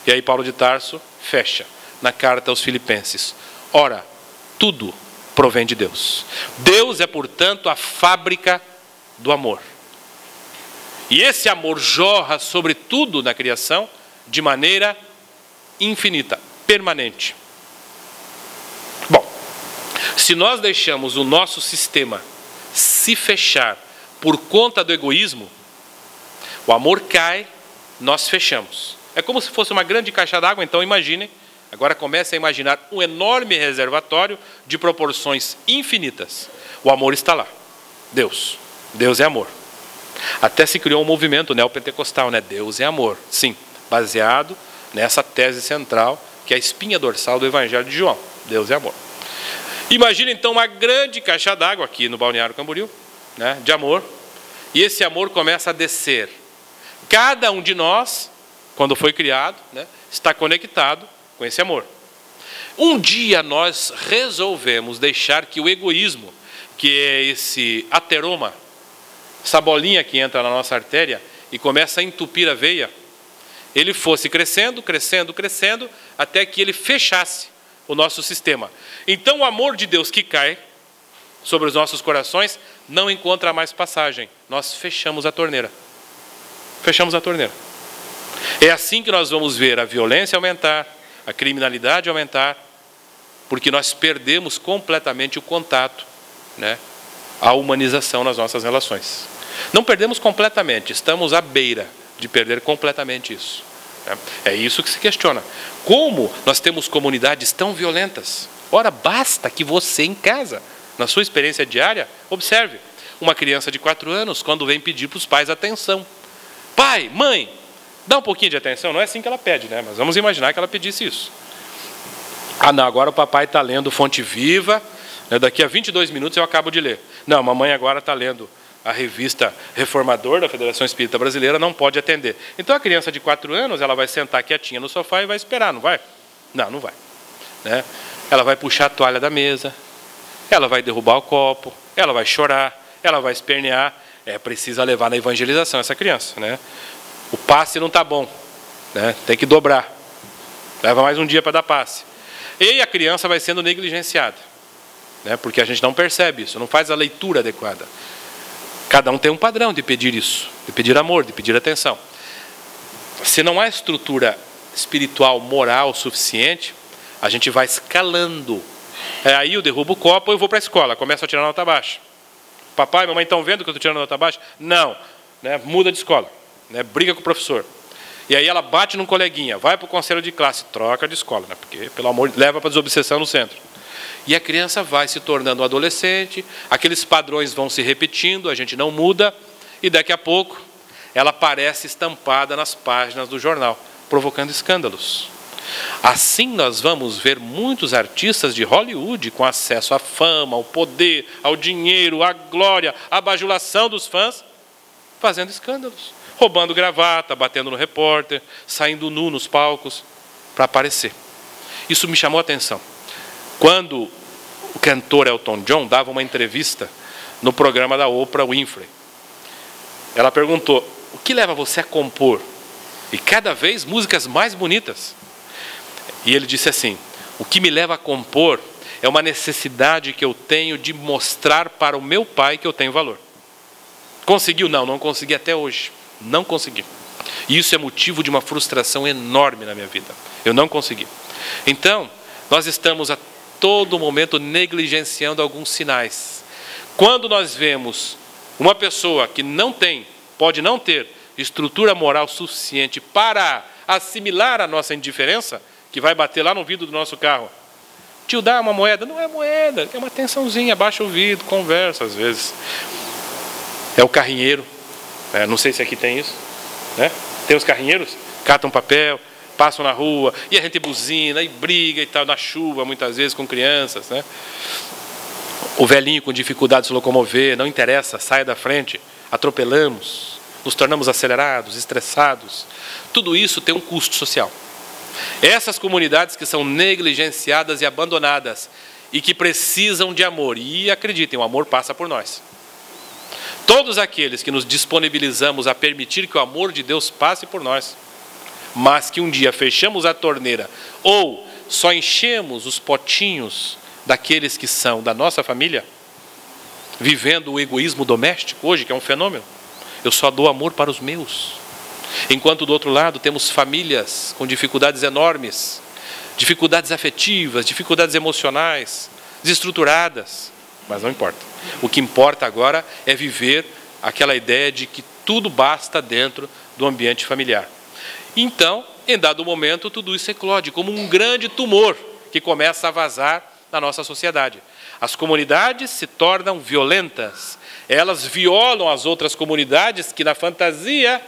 E aí Paulo de Tarso fecha na carta aos Filipenses: ora, tudo provém de Deus. Deus é, portanto, a fábrica do amor. E esse amor jorra sobre tudo na criação de maneira infinita, permanente. Bom, se nós deixamos o nosso sistema se fechar por conta do egoísmo, o amor cai, nós fechamos. É como se fosse uma grande caixa d'água. Então imaginem, agora comece a imaginar um enorme reservatório de proporções infinitas. O amor está lá. Deus é amor. Até se criou um movimento neopentecostal, Deus é amor. Sim, baseado nessa tese central, que é a espinha dorsal do Evangelho de João. Deus é amor. Imagina então uma grande caixa d'água aqui no Balneário Camboriú, de amor. E esse amor começa a descer. Cada um de nós, quando foi criado, está conectado com esse amor. Um dia nós resolvemos deixar que o egoísmo, que é esse ateroma, essa bolinha que entra na nossa artéria e começa a entupir a veia, ele fosse crescendo, crescendo, crescendo, até que ele fechasse o nosso sistema. Então o amor de Deus que cai sobre os nossos corações não encontra mais passagem. Nós fechamos a torneira. Fechamos a torneira. É assim que nós vamos ver a violência aumentar, a criminalidade aumentar, porque nós perdemos completamente o contato, né, a humanização nas nossas relações. Não perdemos completamente, estamos à beira de perder completamente isso. É isso que se questiona. Como nós temos comunidades tão violentas? Ora, basta que você em casa, na sua experiência diária, observe. Uma criança de 4 anos, quando vem pedir para os pais atenção. Pai, mãe, dá um pouquinho de atenção. Não é assim que ela pede, né? Mas vamos imaginar que ela pedisse isso. Ah, não, agora o papai está lendo Fonte Viva, né? Daqui a 22 minutos eu acabo de ler. Não, a mamãe agora está lendo a revista Reformador da Federação Espírita Brasileira, não pode atender. Então a criança de 4 anos, ela vai sentar quietinha no sofá e vai esperar, não vai? Não, não vai. Né? Ela vai puxar a toalha da mesa, ela vai derrubar o copo, ela vai chorar, ela vai espernear. Precisa levar na evangelização essa criança. Né? O passe não está bom, né? Tem que dobrar. Leva mais um dia para dar passe. E a criança vai sendo negligenciada, né? Porque a gente não percebe isso, não faz a leitura adequada. Cada um tem um padrão de pedir isso, de pedir amor, de pedir atenção. Se não há estrutura espiritual, moral suficiente, a gente vai escalando. Aí eu derrubo o copo e eu vou para a escola, começo a tirar nota baixa. Papai e mamãe estão vendo que eu estou tirando nota baixa? Não. Né? Muda de escola. Né? Briga com o professor. E aí ela bate num coleguinha, vai para o conselho de classe, troca de escola, né? Porque, pelo amor, leva para a desobsessão no centro. E a criança vai se tornando um adolescente, aqueles padrões vão se repetindo, a gente não muda, e daqui a pouco ela aparece estampada nas páginas do jornal, provocando escândalos. Assim nós vamos ver muitos artistas de Hollywood com acesso à fama, ao poder, ao dinheiro, à glória, à bajulação dos fãs, fazendo escândalos, roubando gravata, batendo no repórter, saindo nu nos palcos para aparecer. Isso me chamou a atenção. Quando o cantor Elton John dava uma entrevista no programa da Oprah Winfrey, ela perguntou: o que leva você a compor? E cada vez músicas mais bonitas. E ele disse assim: o que me leva a compor é uma necessidade que eu tenho de mostrar para o meu pai que eu tenho valor. Conseguiu? Não, não consegui até hoje. Não consegui. E isso é motivo de uma frustração enorme na minha vida. Eu não consegui. Então, nós estamos a todo momento negligenciando alguns sinais. Quando nós vemos uma pessoa que não tem, pode não ter estrutura moral suficiente para assimilar a nossa indiferença, que vai bater lá no vidro do nosso carro. Tio, dá uma moeda. Não é moeda, é uma atençãozinha, abaixa o vidro, conversa às vezes. É o carrinheiro. Não sei se aqui tem isso. Né? Tem os carrinheiros, catam papel, passam na rua, e a gente buzina, e briga e tal, na chuva, muitas vezes com crianças. Né? O velhinho com dificuldade de se locomover, não interessa, sai da frente, atropelamos, nos tornamos acelerados, estressados. Tudo isso tem um custo social. Essas comunidades que são negligenciadas e abandonadas, e que precisam de amor, e acreditem, o amor passa por nós. Todos aqueles que nos disponibilizamos a permitir que o amor de Deus passe por nós, mas que um dia fechamos a torneira ou só enchemos os potinhos daqueles que são da nossa família, vivendo o egoísmo doméstico hoje, que é um fenômeno. Eu só dou amor para os meus. Enquanto do outro lado temos famílias com dificuldades enormes, dificuldades afetivas, dificuldades emocionais, desestruturadas, mas não importa. O que importa agora é viver aquela ideia de que tudo basta dentro do ambiente familiar. Então, em dado momento, tudo isso eclode como um grande tumor que começa a vazar na nossa sociedade. As comunidades se tornam violentas. Elas violam as outras comunidades que, na fantasia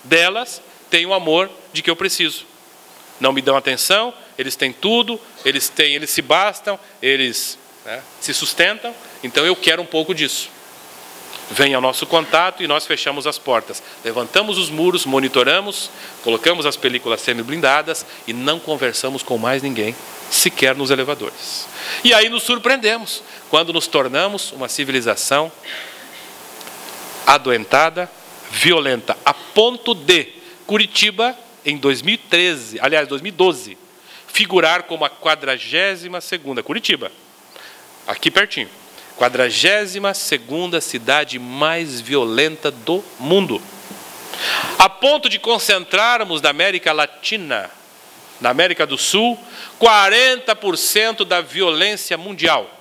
delas, têm o amor de que eu preciso. Não me dão atenção, eles têm tudo, eles se bastam, eles se sustentam, então eu quero um pouco disso. Vem ao nosso contato e nós fechamos as portas. Levantamos os muros, monitoramos, colocamos as películas semi-blindadas e não conversamos com mais ninguém. sequer nos elevadores. E aí nos surpreendemos, quando nos tornamos uma civilização adoentada, violenta, a ponto de Curitiba, em 2012, figurar como a 42ª, Curitiba, aqui pertinho, 42ª cidade mais violenta do mundo. A ponto de concentrarmos na América Latina, na América do Sul, 40% da violência mundial.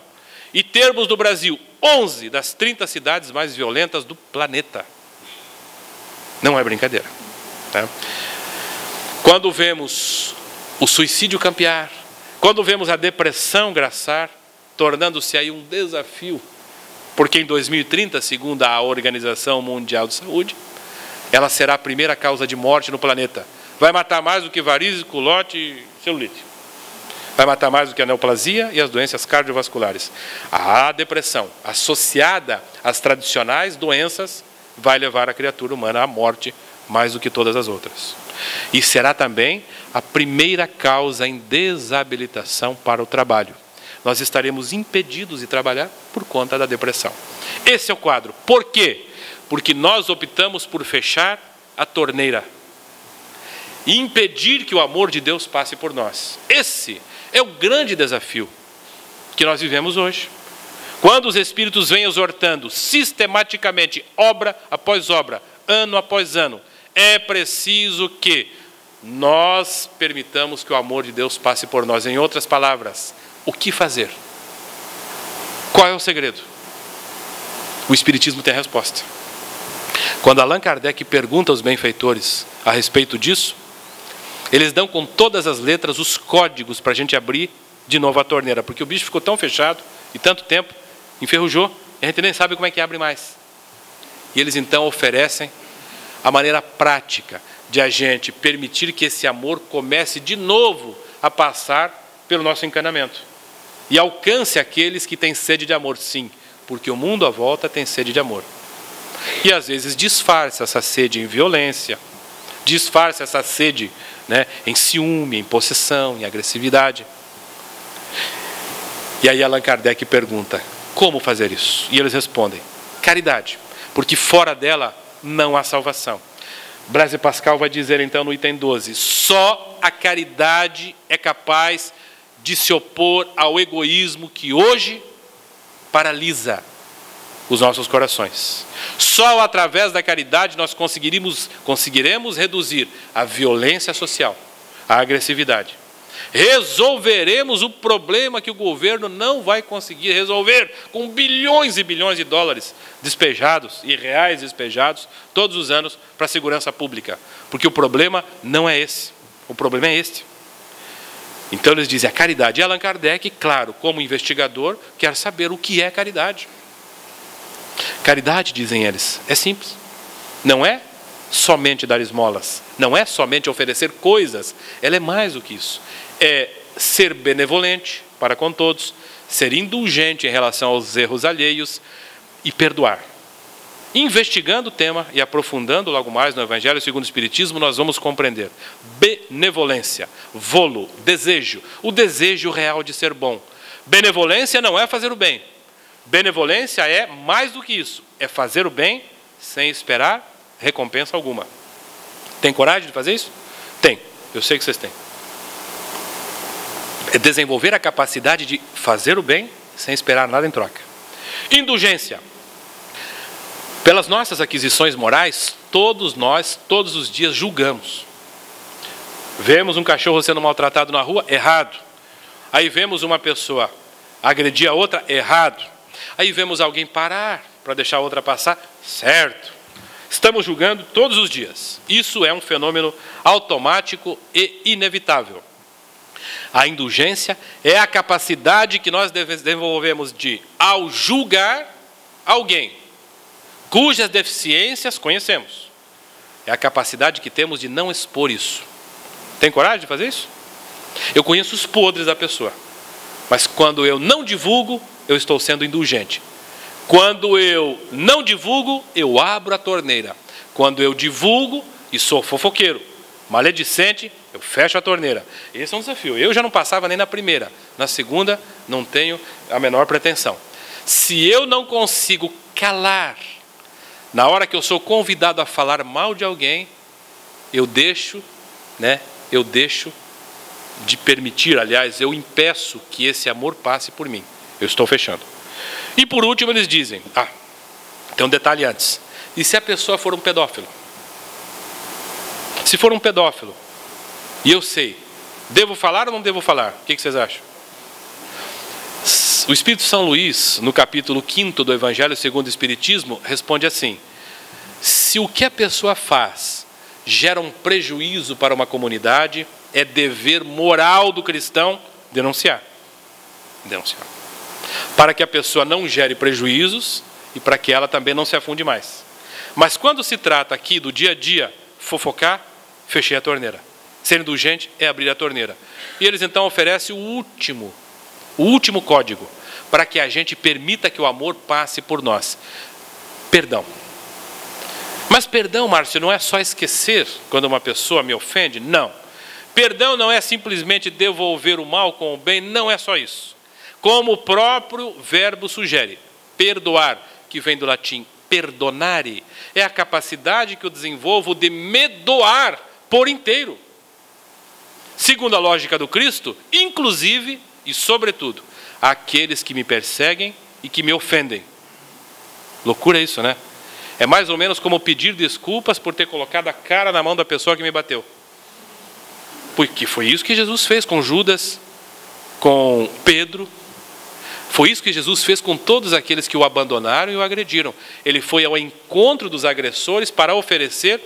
E termos no Brasil 11 das 30 cidades mais violentas do planeta. Não é brincadeira. Né? Quando vemos o suicídio campear, quando vemos a depressão graçar, tornando-se aí um desafio, porque em 2030, segundo a Organização Mundial de Saúde, ela será a primeira causa de morte no planeta. Vai matar mais do que varizes, culote e celulite. Vai matar mais do que a neoplasia e as doenças cardiovasculares. A depressão, associada às tradicionais doenças, vai levar a criatura humana à morte mais do que todas as outras. E será também a primeira causa em desabilitação para o trabalho. Nós estaremos impedidos de trabalhar por conta da depressão. Esse é o quadro. Por quê? Porque nós optamos por fechar a torneira e impedir que o amor de Deus passe por nós. Esse é o grande desafio que nós vivemos hoje. Quando os Espíritos vêm exortando sistematicamente, obra após obra, ano após ano, é preciso que nós permitamos que o amor de Deus passe por nós. Em outras palavras, o que fazer? Qual é o segredo? O Espiritismo tem a resposta. Quando Allan Kardec pergunta aos benfeitores a respeito disso, eles dão com todas as letras os códigos para a gente abrir de novo a torneira, porque o bicho ficou tão fechado e tanto tempo, enferrujou, e a gente nem sabe como é que abre mais. E eles então oferecem a maneira prática de a gente permitir que esse amor comece de novo a passar pelo nosso encanamento. E alcance aqueles que têm sede de amor, sim, porque o mundo à volta tem sede de amor. E às vezes disfarça essa sede em violência, disfarça essa sede, né, em ciúme, em possessão, em agressividade. E aí Allan Kardec pergunta, como fazer isso? E eles respondem, caridade, porque fora dela não há salvação. Blaise Pascal vai dizer então no item 12, só a caridade é capaz de se opor ao egoísmo que hoje paralisa os nossos corações. Só através da caridade nós conseguiremos reduzir a violência social, a agressividade. Resolveremos o problema que o governo não vai conseguir resolver com bilhões e bilhões de dólares despejados e reais despejados todos os anos para a segurança pública. Porque o problema não é esse, o problema é este. Então eles dizem a caridade. E Allan Kardec, claro, como investigador, quer saber o que é caridade. Caridade, dizem eles, é simples. Não é somente dar esmolas, não é somente oferecer coisas, ela é mais do que isso. É ser benevolente para com todos, ser indulgente em relação aos erros alheios e perdoar. Investigando o tema e aprofundando logo mais no Evangelho segundo o Espiritismo, nós vamos compreender benevolência, volo, desejo, o desejo real de ser bom. Benevolência não é fazer o bem. Benevolência é mais do que isso, é fazer o bem sem esperar recompensa alguma. Tem coragem de fazer isso? Tem, eu sei que vocês têm. É desenvolver a capacidade de fazer o bem sem esperar nada em troca. Indulgência. Pelas nossas aquisições morais, todos nós, todos os dias, julgamos. Vemos um cachorro sendo maltratado na rua, errado. Aí vemos uma pessoa agredir a outra, errado. Aí vemos alguém parar para deixar a outra passar, certo. Estamos julgando todos os dias. Isso é um fenômeno automático e inevitável. A indulgência é a capacidade que nós desenvolvemos de, ao julgar alguém, cujas deficiências conhecemos. É a capacidade que temos de não expor isso. Tem coragem de fazer isso? Eu conheço os podres da pessoa, mas quando eu não divulgo, eu estou sendo indulgente. Quando eu não divulgo, eu abro a torneira. Quando eu divulgo e sou fofoqueiro, maledicente, eu fecho a torneira. Esse é um desafio. Eu já não passava nem na primeira. Na segunda, não tenho a menor pretensão. Se eu não consigo calar, na hora que eu sou convidado a falar mal de alguém, eu deixo de permitir, aliás, eu impeço que esse amor passe por mim. Eu estou fechando. E por último eles dizem, tem um detalhe antes. E se a pessoa for um pedófilo? Se for um pedófilo, e eu sei, devo falar ou não devo falar? O que vocês acham? O Espírito São Luís, no capítulo 5 do Evangelho segundo o Espiritismo, responde assim: se o que a pessoa faz gera um prejuízo para uma comunidade, é dever moral do cristão denunciar. Denunciar. Para que a pessoa não gere prejuízos e para que ela também não se afunde mais. Mas quando se trata aqui do dia a dia, fofocar, fechei a torneira. Ser indulgente é abrir a torneira. E eles então oferecem o último código, para que a gente permita que o amor passe por nós. Perdão. Mas perdão, Márcio, não é só esquecer quando uma pessoa me ofende? Não. Perdão não é simplesmente devolver o mal com o bem, não é só isso. Como o próprio verbo sugere, perdoar, que vem do latim perdonare, é a capacidade que eu desenvolvo de me doar por inteiro. Segundo a lógica do Cristo, inclusive e sobretudo, aqueles que me perseguem e que me ofendem. Loucura isso, né? É mais ou menos como pedir desculpas por ter colocado a cara na mão da pessoa que me bateu. Porque foi isso que Jesus fez com Judas, com Pedro. Foi isso que Jesus fez com todos aqueles que o abandonaram e o agrediram. Ele foi ao encontro dos agressores para oferecer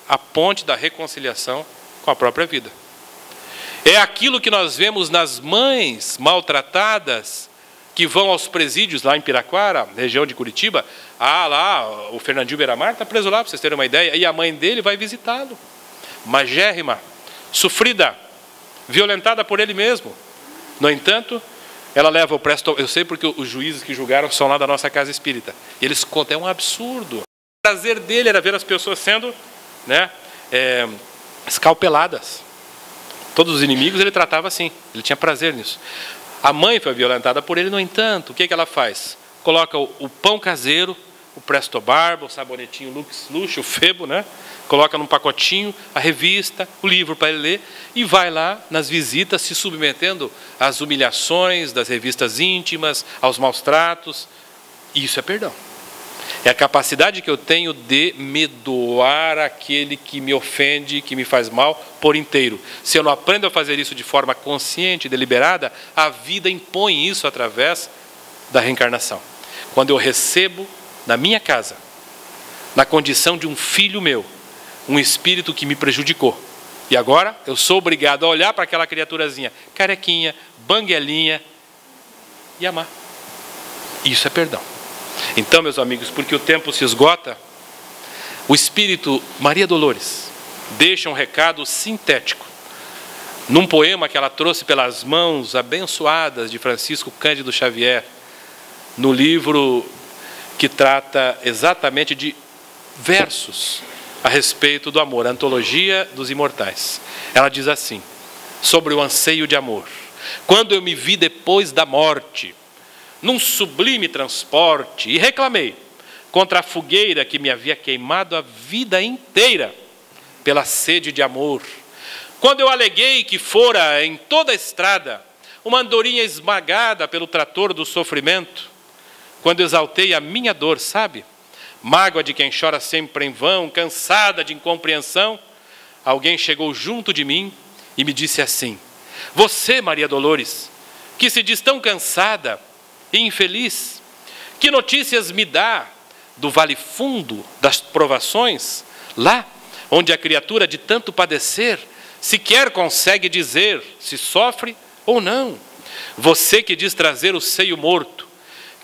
a ponte da reconciliação com a própria vida. É aquilo que nós vemos nas mães maltratadas que vão aos presídios lá em Piraquara, região de Curitiba. Lá, o Fernandinho Beiramar está preso lá, para vocês terem uma ideia. E a mãe dele vai visitá-lo. Magérrima, sofrida, violentada por ele mesmo. No entanto, ela leva o presto... Eu sei porque os juízes que julgaram são lá da nossa casa espírita. E eles contam, é um absurdo. O prazer dele era ver as pessoas sendo escalpeladas. Todos os inimigos ele tratava assim. Ele tinha prazer nisso. A mãe foi violentada por ele, no entanto, o que ela faz? Coloca o pão caseiro, o Presto Barba, o sabonetinho Lux Luxo, o Febo, né? Coloca num pacotinho a revista, o livro para ele ler, e vai lá nas visitas se submetendo às humilhações das revistas íntimas, aos maus tratos. Isso é perdão. É a capacidade que eu tenho de me doar àquele que me ofende, que me faz mal, por inteiro. Se eu não aprendo a fazer isso de forma consciente, deliberada, a vida impõe isso através da reencarnação. Quando eu recebo na minha casa, na condição de um filho meu, um espírito que me prejudicou. E agora eu sou obrigado a olhar para aquela criaturazinha, carequinha, banguelinha, e amar. Isso é perdão. Então, meus amigos, porque o tempo se esgota, o Espírito Maria Dolores deixa um recado sintético, num poema que ela trouxe pelas mãos abençoadas de Francisco Cândido Xavier, no livro que trata exatamente de versos a respeito do amor, a Antologia dos Imortais. Ela diz assim, sobre o anseio de amor: quando eu me vi depois da morte, num sublime transporte, e reclamei contra a fogueira que me havia queimado a vida inteira pela sede de amor. Quando eu aleguei que fora em toda a estrada uma andorinha esmagada pelo trator do sofrimento, quando exaltei a minha dor, sabe? Mágoa de quem chora sempre em vão, cansada de incompreensão, alguém chegou junto de mim e me disse assim: você, Maria Dolores, que se diz tão cansada e infeliz, que notícias me dá do vale fundo das provações, lá onde a criatura de tanto padecer sequer consegue dizer se sofre ou não? Você que diz trazer o seio morto,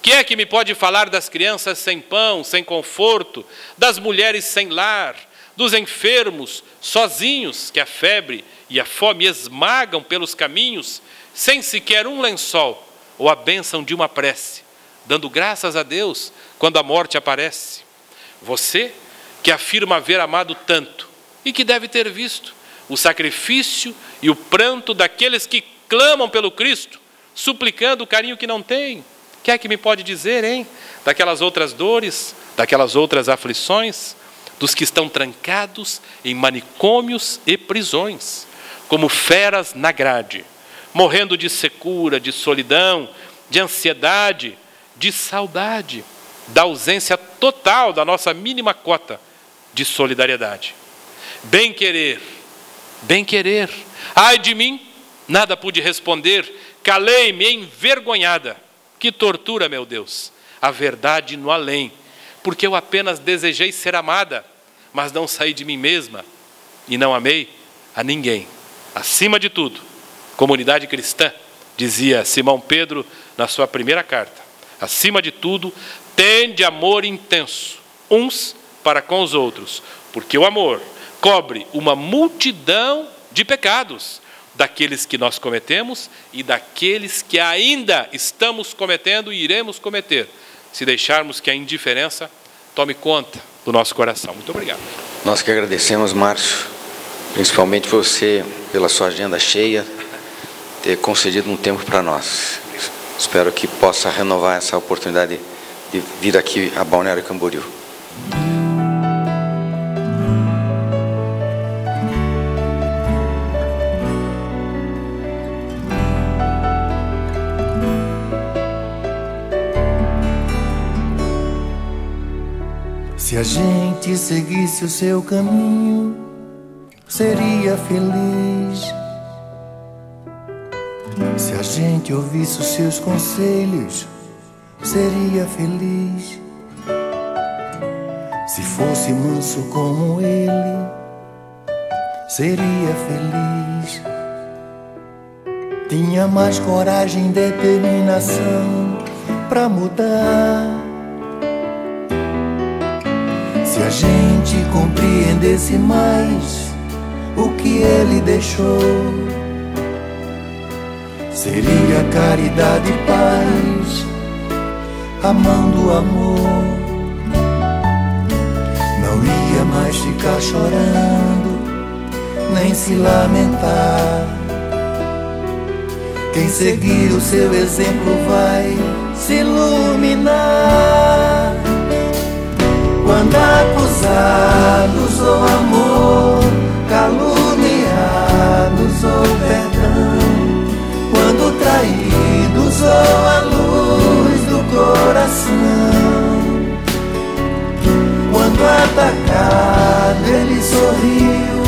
que é que me pode falar das crianças sem pão, sem conforto, das mulheres sem lar, dos enfermos, sozinhos, que a febre e a fome esmagam pelos caminhos, sem sequer um lençol ou a bênção de uma prece, dando graças a Deus quando a morte aparece? Você que afirma haver amado tanto e que deve ter visto o sacrifício e o pranto daqueles que clamam pelo Cristo, suplicando o carinho que não têm. Quem é que me pode dizer, hein? Daquelas outras dores, daquelas outras aflições, dos que estão trancados em manicômios e prisões, como feras na grade, morrendo de secura, de solidão, de ansiedade, de saudade, da ausência total da nossa mínima cota de solidariedade. Bem querer, ai de mim, nada pude responder, calei-me envergonhada. Que tortura, meu Deus, a verdade no além, porque eu apenas desejei ser amada, mas não saí de mim mesma e não amei a ninguém. Acima de tudo, comunidade cristã, dizia Simão Pedro na sua primeira carta, acima de tudo, tende amor intenso, uns para com os outros, porque o amor cobre uma multidão de pecados, daqueles que nós cometemos e daqueles que ainda estamos cometendo e iremos cometer, se deixarmos que a indiferença tome conta do nosso coração. Muito obrigado. Nós que agradecemos, Márcio, principalmente você, pela sua agenda cheia, ter concedido um tempo para nós. Espero que possa renovar essa oportunidade de vir aqui a Balneário Camboriú. Se a gente seguisse o seu caminho, seria feliz. Se a gente ouvisse os seus conselhos, seria feliz. Se fosse manso como ele, seria feliz. Tinha mais coragem e determinação pra mudar. Se a gente compreendesse mais o que ele deixou, seria caridade e paz, amando o amor. Não ia mais ficar chorando, nem se lamentar. Quem seguir o seu exemplo vai se iluminar. Quando acusados ou amor, caluniados ou perdão, quando traídos ou a luz do coração, quando atacado ele sorriu,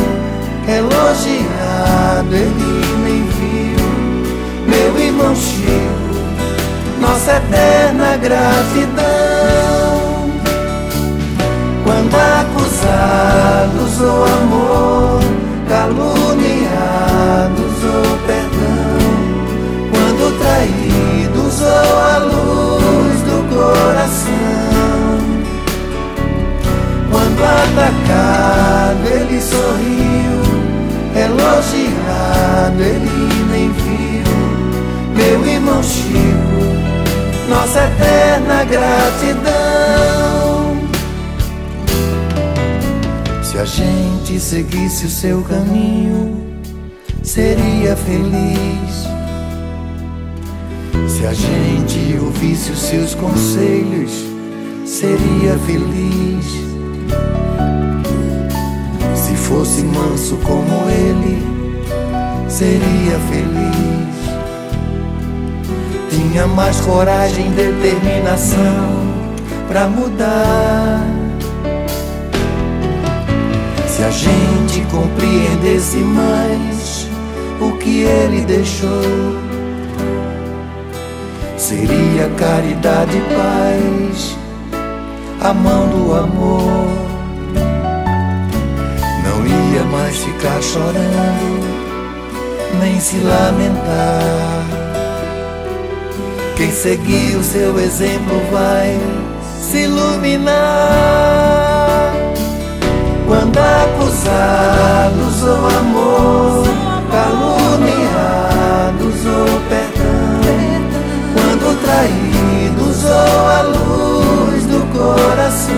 elogiado ele nem viu. Meu irmão Chico, nossa eterna gratidão. Quando acusados ou amor, caluniados ou perdão, quando traídos ou a luz do coração, quando atacado ele sorriu, elogiado ele nem viu. Meu irmão Chico, nossa eterna gratidão. Se a gente seguisse o seu caminho, seria feliz. Se a gente ouvisse os seus conselhos, seria feliz. Se fosse manso como ele, seria feliz. Tinha mais coragem e determinação pra mudar. Se a gente compreendesse mais o que ele deixou, seria caridade e paz, amando o amor. Não ia mais ficar chorando, nem se lamentar. Quem seguir o seu exemplo vai se iluminar. Quando acusados ou amor, caluniados ou perdão, quando traídos ou a luz do coração,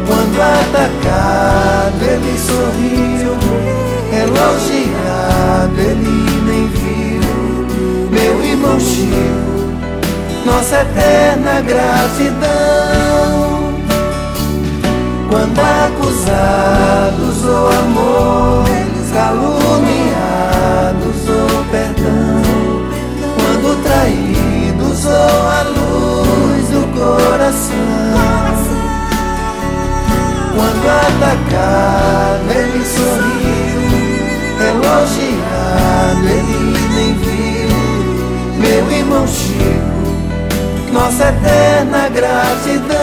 quando atacado ele sorriu, ele nem viu. Meu irmão Chico, nossa eterna gratidão. Quando acusados ou amor, caluniados ou perdão, quando traídos ou a luz do coração, quando atacado ele sorriu, elogiado ele nem viu. Meu irmão Chico, nossa eterna gratidão.